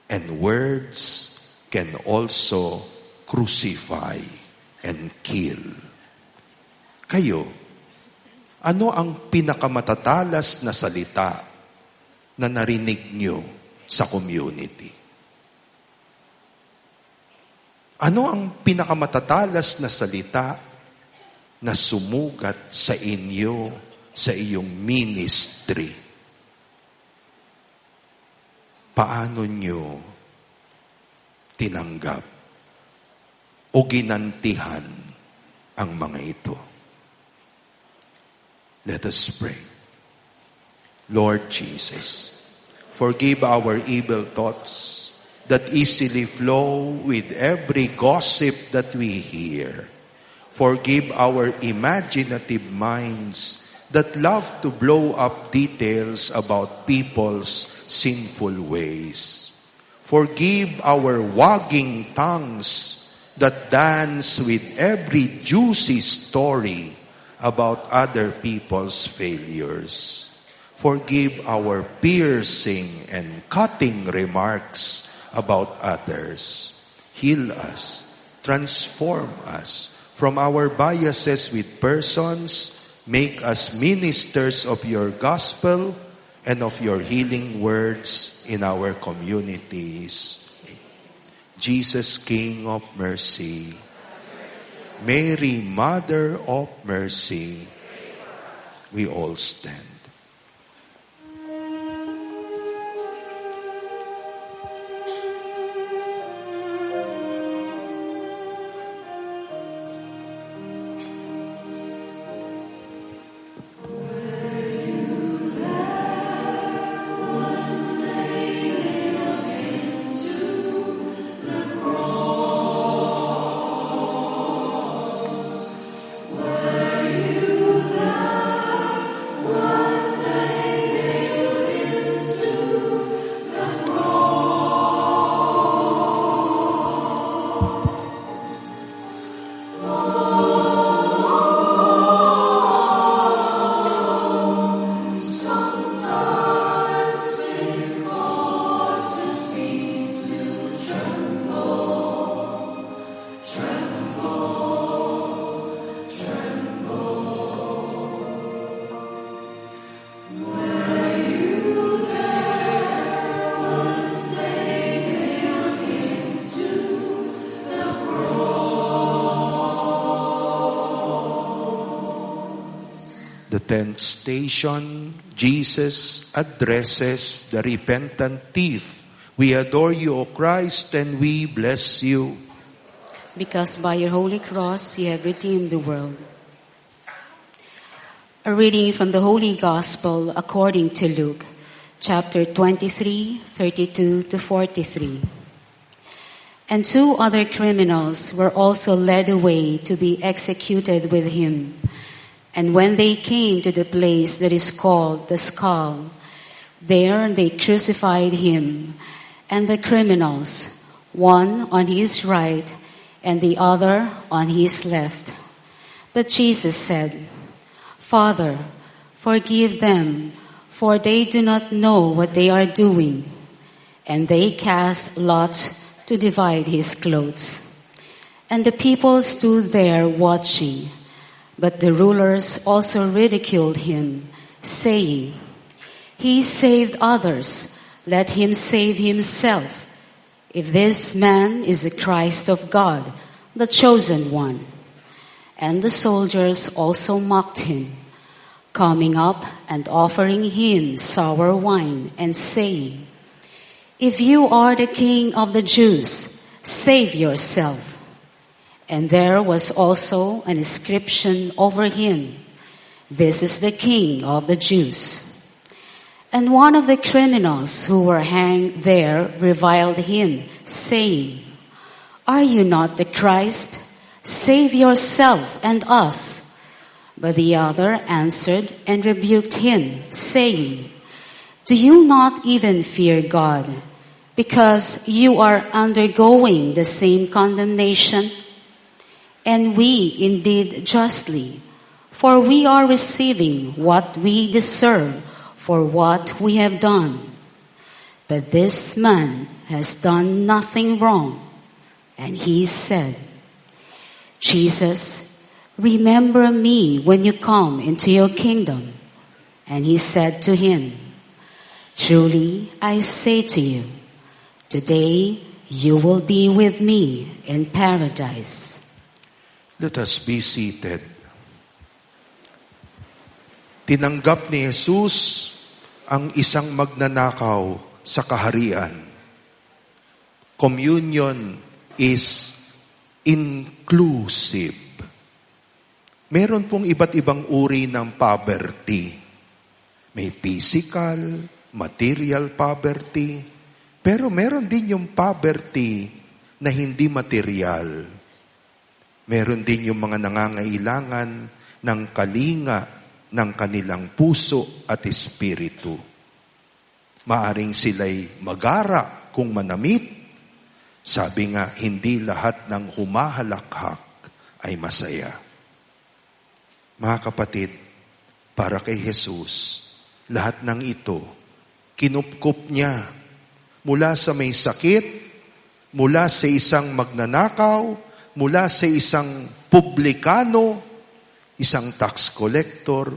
Speaker 1: and words can also crucify and kill. Kayo, ano ang pinakamatatalas na salita na narinig nyo sa community? Ano ang pinakamatatalas na salita na sumugat sa inyo, sa iyong ministry? Paano nyo tinanggap o ginantihan ang mga ito? Let us pray. Lord Jesus, forgive our evil thoughts that easily flow with every gossip that we hear. Forgive our imaginative minds that love to blow up details about people's sinful ways. Forgive our wagging tongues that dance with every juicy story about other people's failures. Forgive our piercing and cutting remarks about others. Heal us, transform us from our biases with persons. Make us ministers of your gospel and of your healing words in our communities. Jesus, King of mercy, Mary, Mother of mercy, we all stand. The 10th station, Jesus addresses the repentant thief. We adore you, O Christ, and we bless you.
Speaker 4: Because by your holy cross you have redeemed the world. A reading from the Holy Gospel according to Luke, chapter 23, 32 to 43. And 2 other criminals were also led away to be executed with him. And when they came to the place that is called the Skull, there they crucified him and the criminals, one on his right and the other on his left. But Jesus said, Father, forgive them, for they do not know what they are doing. And they cast lots to divide his clothes. And the people stood there watching. But the rulers also ridiculed him, saying, He saved others, let him save himself, if this man is the Christ of God, the chosen one. And the soldiers also mocked him, coming up and offering him sour wine, and saying, If you are the King of the Jews, save yourself. And there was also an inscription over him, This is the King of the Jews. And one of the criminals who were hanged there reviled him, saying, Are you not the Christ? Save yourself and us. But the other answered and rebuked him, saying, Do you not even fear God, because you are undergoing the same condemnation? And we indeed justly,
Speaker 9: for we are receiving what we deserve for what we have done. But this man has done nothing wrong. And he said, Jesus, remember me when you come into your kingdom. And he said to him, truly I say to you, today you will be with me in paradise.
Speaker 1: Let us be seated. Tinanggap ni Jesus ang isang magnanakaw sa kaharian. Communion is inclusive. Meron pong iba't ibang uri ng poverty. May physical, material poverty, pero meron din yung poverty na hindi material. Meron din yung mga nangangailangan ng kalinga ng kanilang puso at espiritu. Maaring sila'y magara kung manamit. Sabi nga, hindi lahat ng humahalakhak ay masaya. Mga kapatid, para kay Jesus, lahat ng ito, kinupkup niya mula sa may sakit, mula sa isang magnanakaw, mula sa isang publikano, isang tax collector,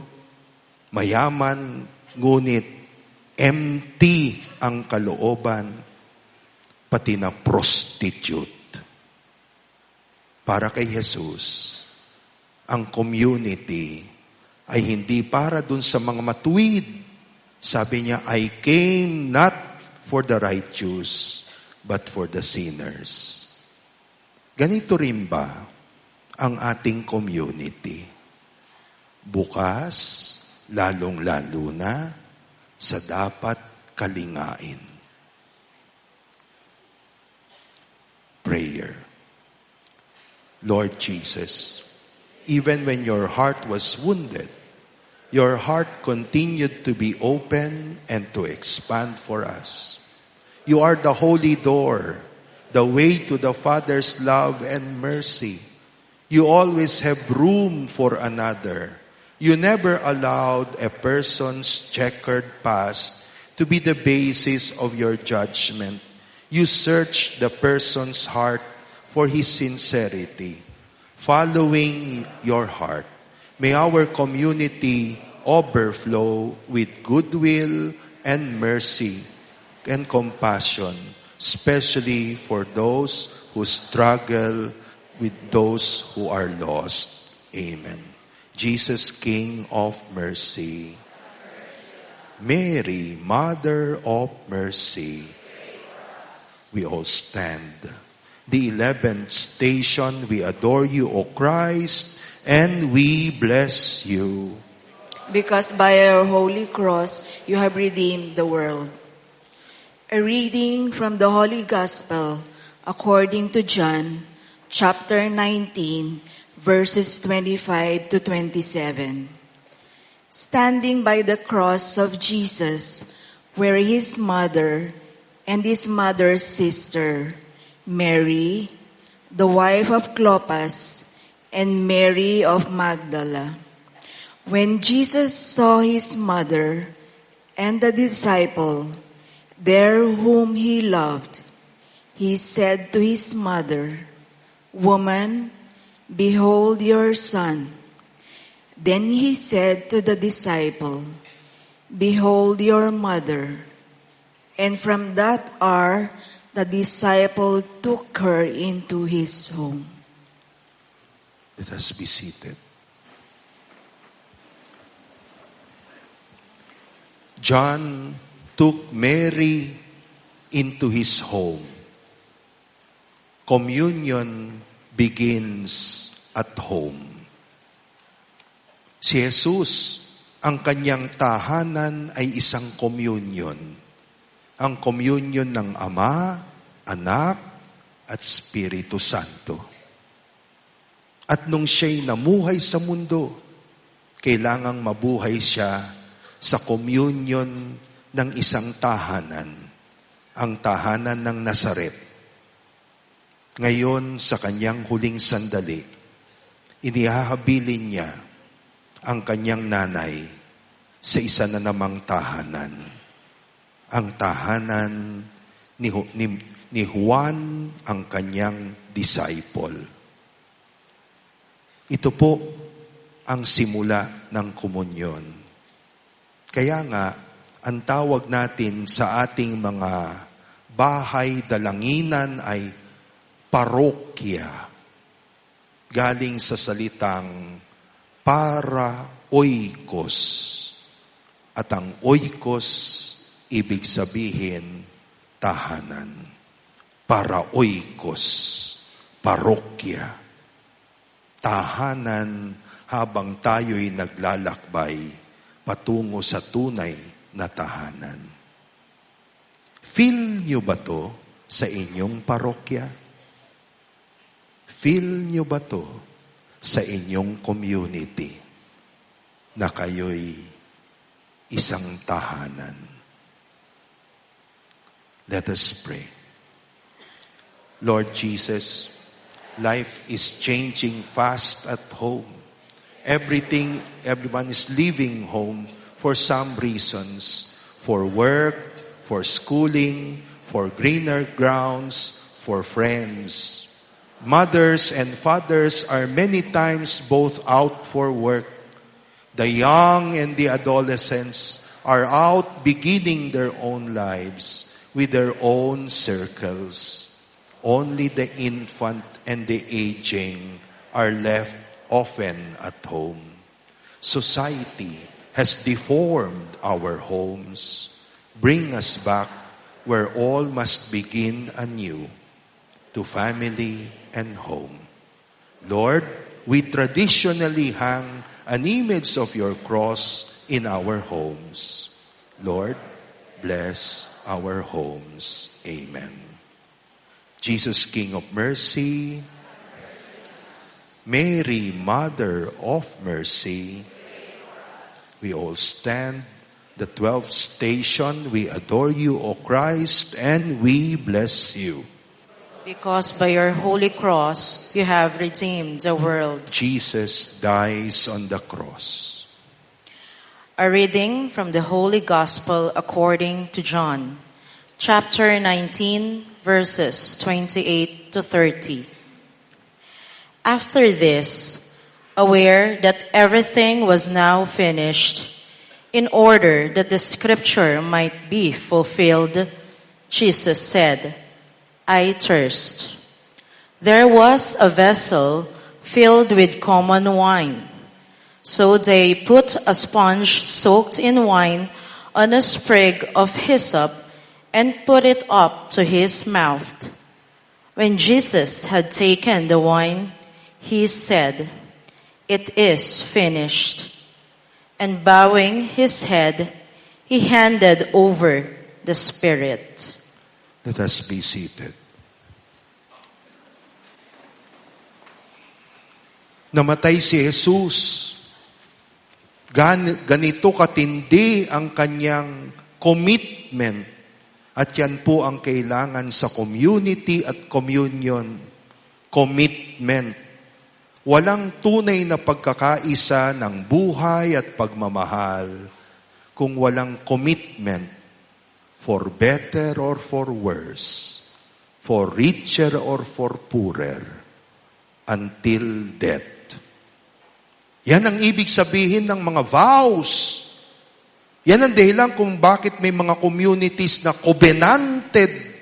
Speaker 1: mayaman, ngunit empty ang kalooban, pati na prostitute. Para kay Jesus, ang community ay hindi para dun sa mga matuwid. Sabi niya, I came not for the righteous, but for the sinners. Ganito rin ba ang ating community? Bukas, lalong-lalo na sa dapat kalingain. Prayer. Lord Jesus, even when your heart was wounded, your heart continued to be open and to expand for us. You are the holy door, the way to the Father's love and mercy. You always have room for another. You never allowed a person's checkered past to be the basis of your judgment. You search the person's heart for his sincerity. Following your heart, may our community overflow with goodwill and mercy and compassion, especially for those who struggle with those who are lost. Amen. Jesus, King of mercy. Mary, Mother of mercy. We all stand. The 11th station, we adore you, O Christ, and we bless you.
Speaker 10: Because by your holy cross, you have redeemed the world. A reading from the Holy Gospel according to John, chapter 19, verses 25 to 27. Standing by the cross of Jesus were his mother and his mother's sister, Mary, the wife of Clopas, and Mary of Magdala. When Jesus saw his mother and the disciple there whom he loved, he said to his mother, Woman, behold your son. Then he said to the disciple, Behold your mother. And from that hour, the disciple took her into his home.
Speaker 1: Let us be seated. John took Mary into his home. Communion begins at home. Si Jesus, ang kanyang tahanan ay isang communion. Ang communion ng Ama, Anak, at Espiritu Santo. At nung siya'y namuhay sa mundo, kailangang mabuhay siya sa communion ng isang tahanan, ang tahanan ng Nazaret. Ngayon, sa kanyang huling sandali, inihahabilin niya ang kanyang nanay sa isa na namang tahanan. Ang tahanan ni Juan, ang kanyang disciple. Ito po ang simula ng komunyon. Kaya nga, ang tawag natin sa ating mga bahay dalanginan ay parokya. Galing sa salitang para oikos. At ang oikos, ibig sabihin, tahanan. Para oikos, parokya. Tahanan habang tayo'y naglalakbay patungo sa tunay na tahanan. Feel nyo ba to sa inyong parokya? Feel nyo ba to sa inyong community na kayo'y isang tahanan? Let us pray. Lord Jesus, life is changing fast at home. Everyone is leaving home for some reasons. For work, for schooling, for greener grounds, for friends. Mothers and fathers are many times both out for work. The young and the adolescents are out beginning their own lives with their own circles. Only the infant and the aging are left often at home. Society has deformed our homes. Bring us back where all must begin anew, to family and home. Lord, we traditionally hang an image of your cross in our homes. Lord, bless our homes. Amen. Jesus, King of mercy, Mary, Mother of mercy, we all stand, the 12th station, we adore you, O Christ, and we bless you.
Speaker 11: Because by your holy cross, you have redeemed the world.
Speaker 1: Jesus dies on the cross.
Speaker 11: A reading from the Holy Gospel according to John, chapter 19, verses 28 to 30. After this, aware that everything was now finished, in order that the scripture might be fulfilled, Jesus said, I thirst. There was a vessel filled with common wine. So they put a sponge soaked in wine on a sprig of hyssop and put it up to his mouth. When Jesus had taken the wine, he said, It is finished. And bowing his head, he handed over the Spirit.
Speaker 1: Let us be seated. Namatay si Jesus. Ganito katindi ang kanyang commitment. At yan po ang kailangan sa community at communion. Commitment. Walang tunay na pagkakaisa ng buhay at pagmamahal kung walang commitment for better or for worse, for richer or for poorer, until death. Yan ang ibig sabihin ng mga vows. Yan ang dahilan kung bakit may mga communities na covenanted.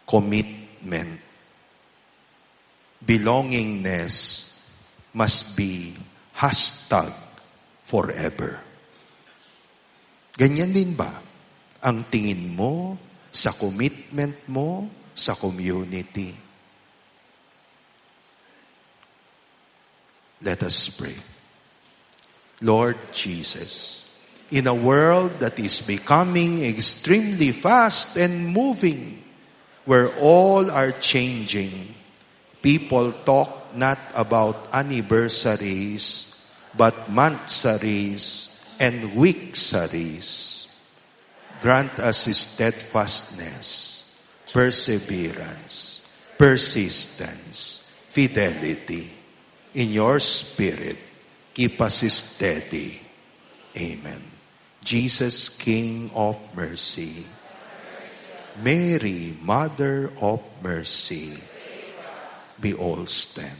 Speaker 1: Commitment. Belongingness must be #forever. Ganyan din ba ang tingin mo sa commitment mo sa community? Let us pray. Lord Jesus, in a world that is becoming extremely fast and moving, where all are changing, people talk not about anniversaries, but monthsaries and weeksaries. Grant us steadfastness, perseverance, persistence, fidelity in your Spirit, keep us steady. Amen. Jesus, King of mercy, Mary, Mother of mercy, we all stand.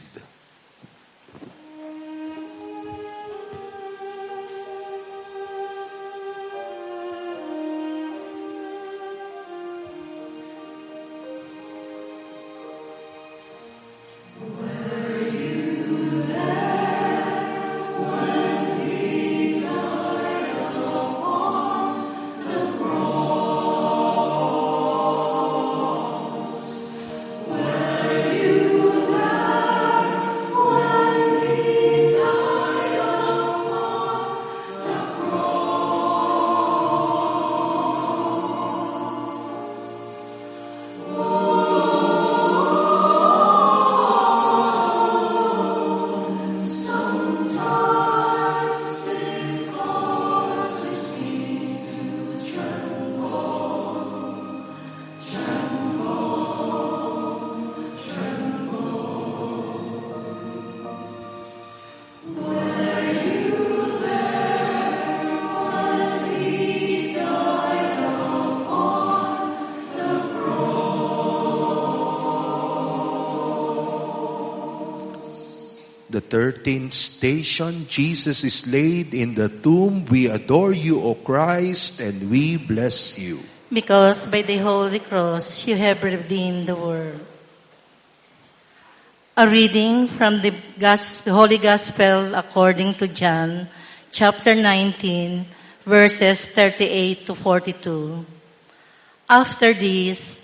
Speaker 1: The 13th station, Jesus is laid in the tomb. We adore you, O Christ, and we bless you.
Speaker 12: Because by the Holy Cross you have redeemed the world. A reading from the Holy Gospel according to John, chapter 19, verses 38 to 42. After this,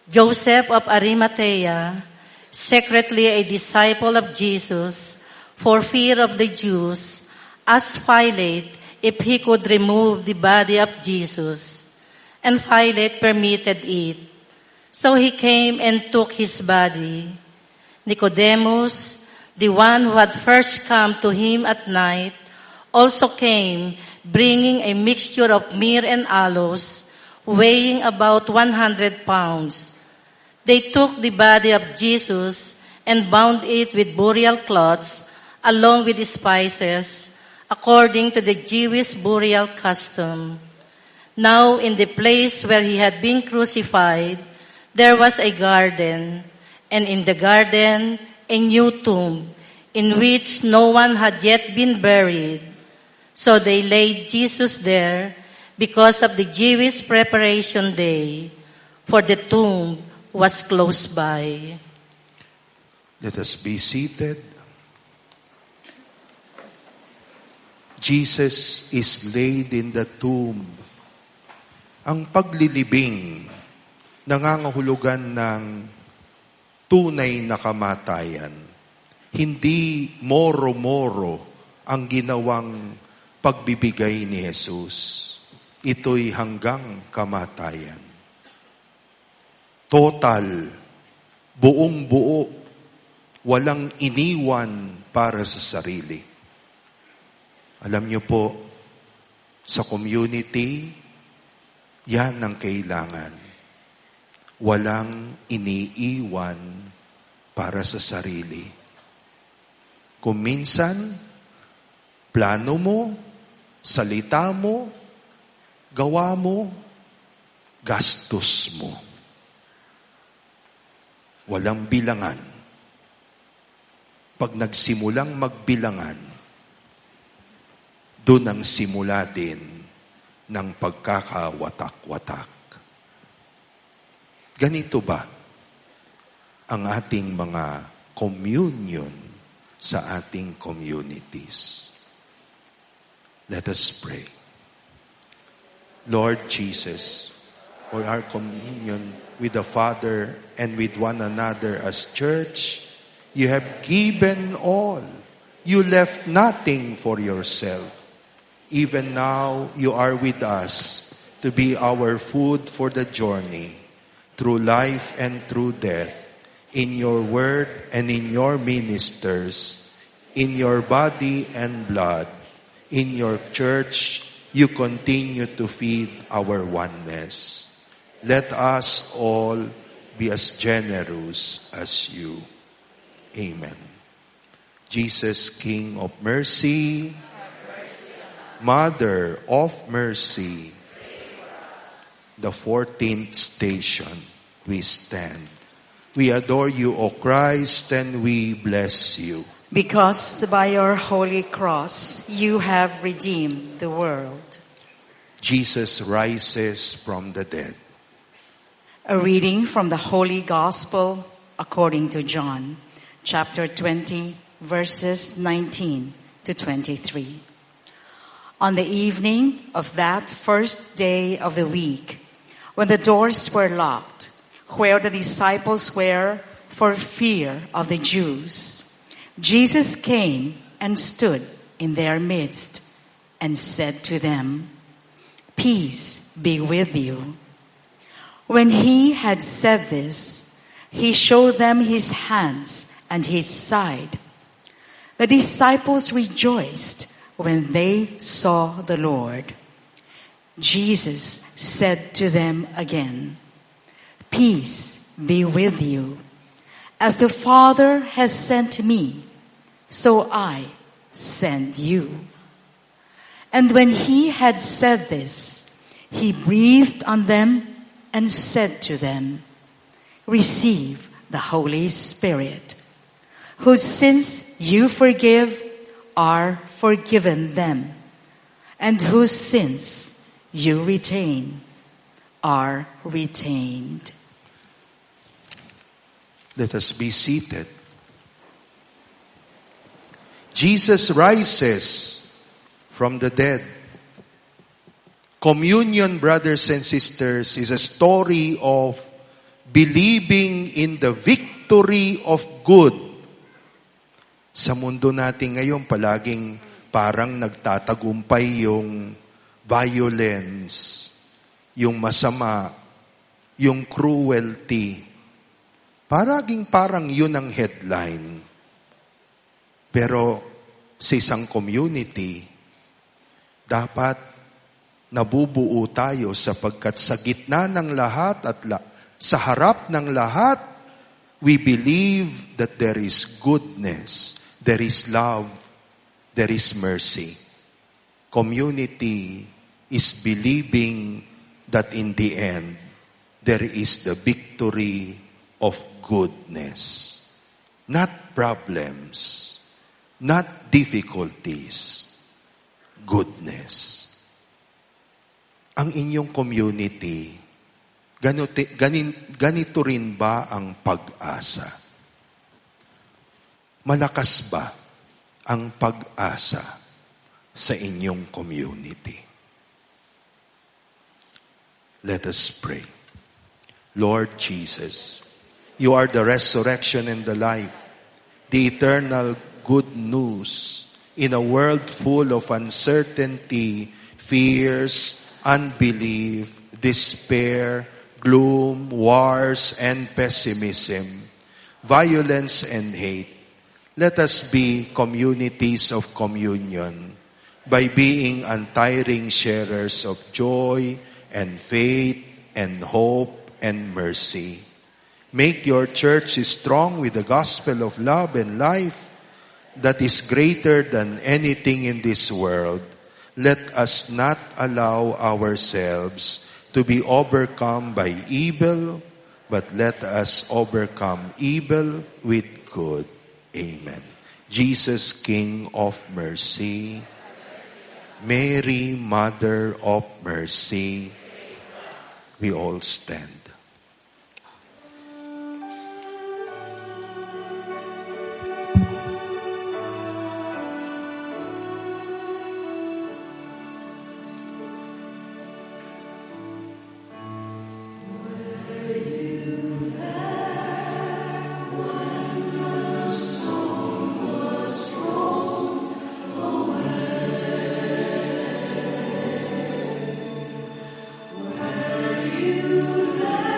Speaker 12: Joseph of Arimathea, secretly a disciple of Jesus, for fear of the Jews, asked Pilate if he could remove the body of Jesus. And Pilate permitted it. So he came and took his body. Nicodemus, the one who had first come to him at night, also came, bringing a mixture of myrrh and aloes, weighing about 100 pounds. They took the body of Jesus and bound it with burial cloths along with the spices, according to the Jewish burial custom. Now in the place where he had been crucified, there was a garden, and in the garden a new tomb, in which no one had yet been buried. So they laid Jesus there because of the Jewish preparation day, for the tomb was close by.
Speaker 1: Let us be seated. Jesus is laid in the tomb. Ang paglilibing, nangangahulugan ng tunay na kamatayan. Hindi moro-moro ang ginawang pagbibigay ni Jesus. Ito'y hanggang kamatayan. Total, buong-buo, walang iniwan para sa sarili. Alam niyo po, sa community, yan ang kailangan. Walang iniiwan para sa sarili. Kung minsan, plano mo, salita mo, gawa mo, gastos mo. Walang bilangan. Pag nagsimulang magbilangan, doon ang simula din ng pagkakawatak-watak. Ganito ba ang ating mga communion sa ating communities? Let us pray. Lord Jesus, for our communion with the Father and with one another as church, you have given all. You left nothing for yourself. Even now, you are with us to be our food for the journey, through life and through death, in your word and in your ministers, in your body and blood, in your church, you continue to feed our oneness. Let us all be as generous as you. Amen. Jesus, King of mercy, Mother of mercy, the 14th station, we stand. We adore you, O Christ, and we bless you.
Speaker 9: Because by your holy cross you have redeemed the world.
Speaker 1: Jesus rises from the dead.
Speaker 9: A reading from the Holy Gospel according to John, chapter 20, verses 19 to 23. On the evening of that first day of the week, when the doors were locked, where the disciples were for fear of the Jews, Jesus came and stood in their midst and said to them, "Peace be with you." When he had said this, he showed them his hands and his side. The disciples rejoiced when they saw the Lord. Jesus said to them again, "Peace be with you. As the Father has sent me, so I send you." And when he had said this, he breathed on them and said to them, "Receive the Holy Spirit. Whose sins you forgive are forgiven them, and whose sins you retain are retained."
Speaker 1: Let us be seated. Jesus rises from the dead. Communion, brothers and sisters, is a story of believing in the victory of good. Sa mundo natin ngayon, palaging parang nagtatagumpay yung violence, yung masama, yung cruelty. Parang yun ang headline. Pero sa isang community, dapat nabubuo tayo sapagkat sa gitna ng lahat at sa harap ng lahat, we believe that there is goodness, there is love, there is mercy. Community is believing that in the end, there is the victory of goodness. Not problems, not difficulties, goodness. Ang inyong community, ganito rin ba ang pag-asa? Malakas ba ang pag-asa sa inyong community? Let us pray. Lord Jesus, you are the resurrection and the life, the eternal good news in a world full of uncertainty, fears, unbelief, despair, gloom, wars, and pessimism, violence and hate. Let us be communities of communion by being untiring sharers of joy and faith and hope and mercy. Make your church strong with the gospel of love and life that is greater than anything in this world. Let us not allow ourselves to be overcome by evil, but let us overcome evil with good. Amen. Jesus, King of mercy, Mary, Mother of mercy, we all stand.
Speaker 13: Were you there?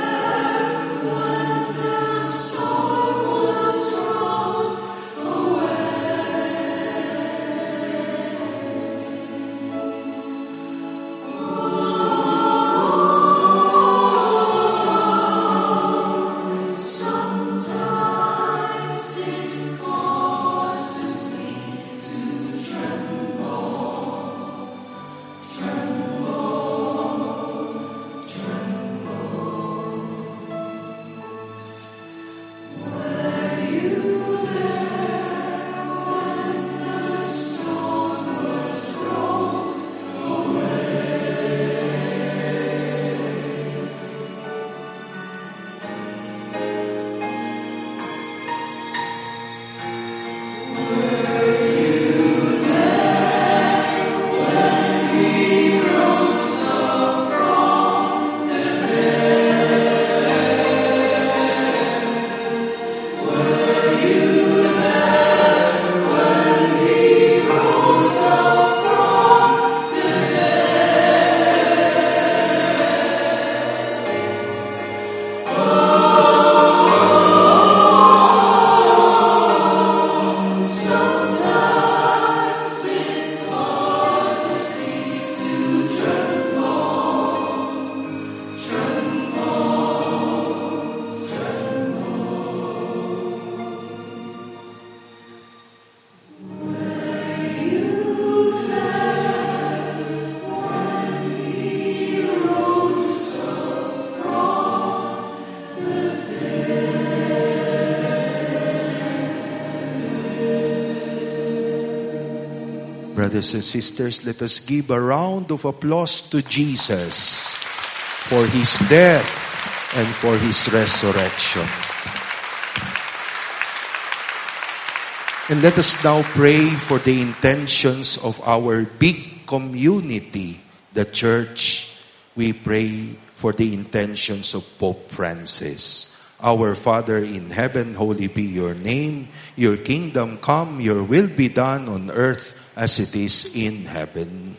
Speaker 1: Brothers and sisters, let us give a round of applause to Jesus for His death and for His resurrection. And let us now pray for the intentions of our big community, the Church. We pray for the intentions of Pope Francis. Our Father in heaven, holy be your name. Your kingdom come, your will be done on earth as it is in heaven.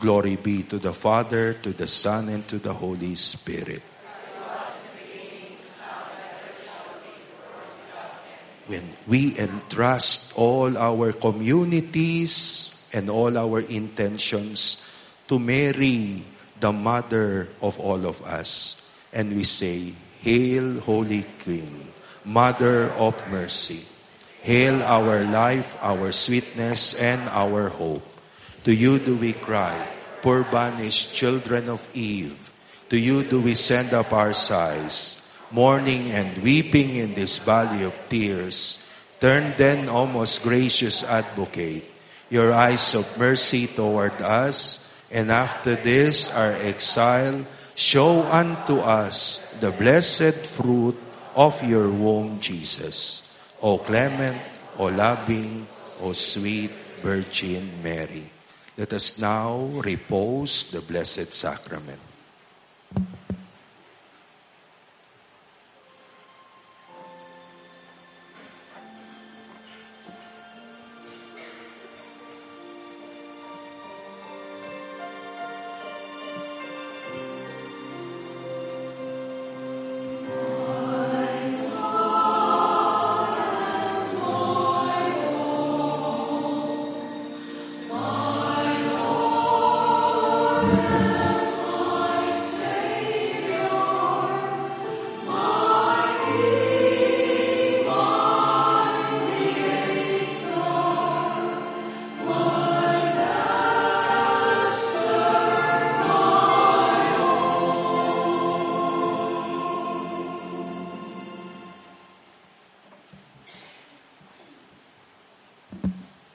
Speaker 1: Glory be to the Father, to the Son, and to the Holy Spirit. When we entrust all our communities and all our intentions to Mary, the Mother of all of us, and we say, Hail, Holy Queen, Mother of Mercy. Hail our life, our sweetness, and our hope. To you do we cry, poor banished children of Eve. To you do we send up our sighs, mourning and weeping in this valley of tears. Turn then, O most gracious Advocate, your eyes of mercy toward us, and after this our exile, show unto us the blessed fruit of your womb, Jesus. O clement, O loving, O sweet Virgin Mary. Let us now repose the Blessed Sacrament.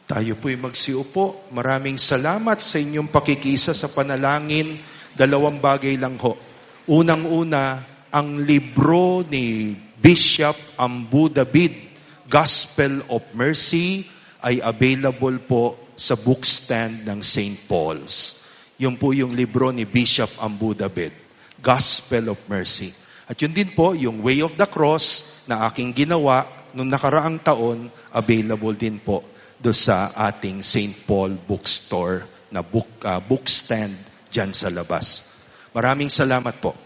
Speaker 1: Tayo po'y magsiupo. Maraming salamat sa inyong pakikisa sa panalangin. 2 bagay lang ho. Unang-una, ang libro ni Bishop Ambu David, Gospel of Mercy, ay available po sa bookstand ng St. Paul's. Yun po yung libro ni Bishop Ambu David, Gospel of Mercy. At yun din po, yung Way of the Cross na aking ginawa noong nakaraang taon, available din po do sa ating St. Paul bookstore na bookstand dyan sa labas. Maraming salamat po.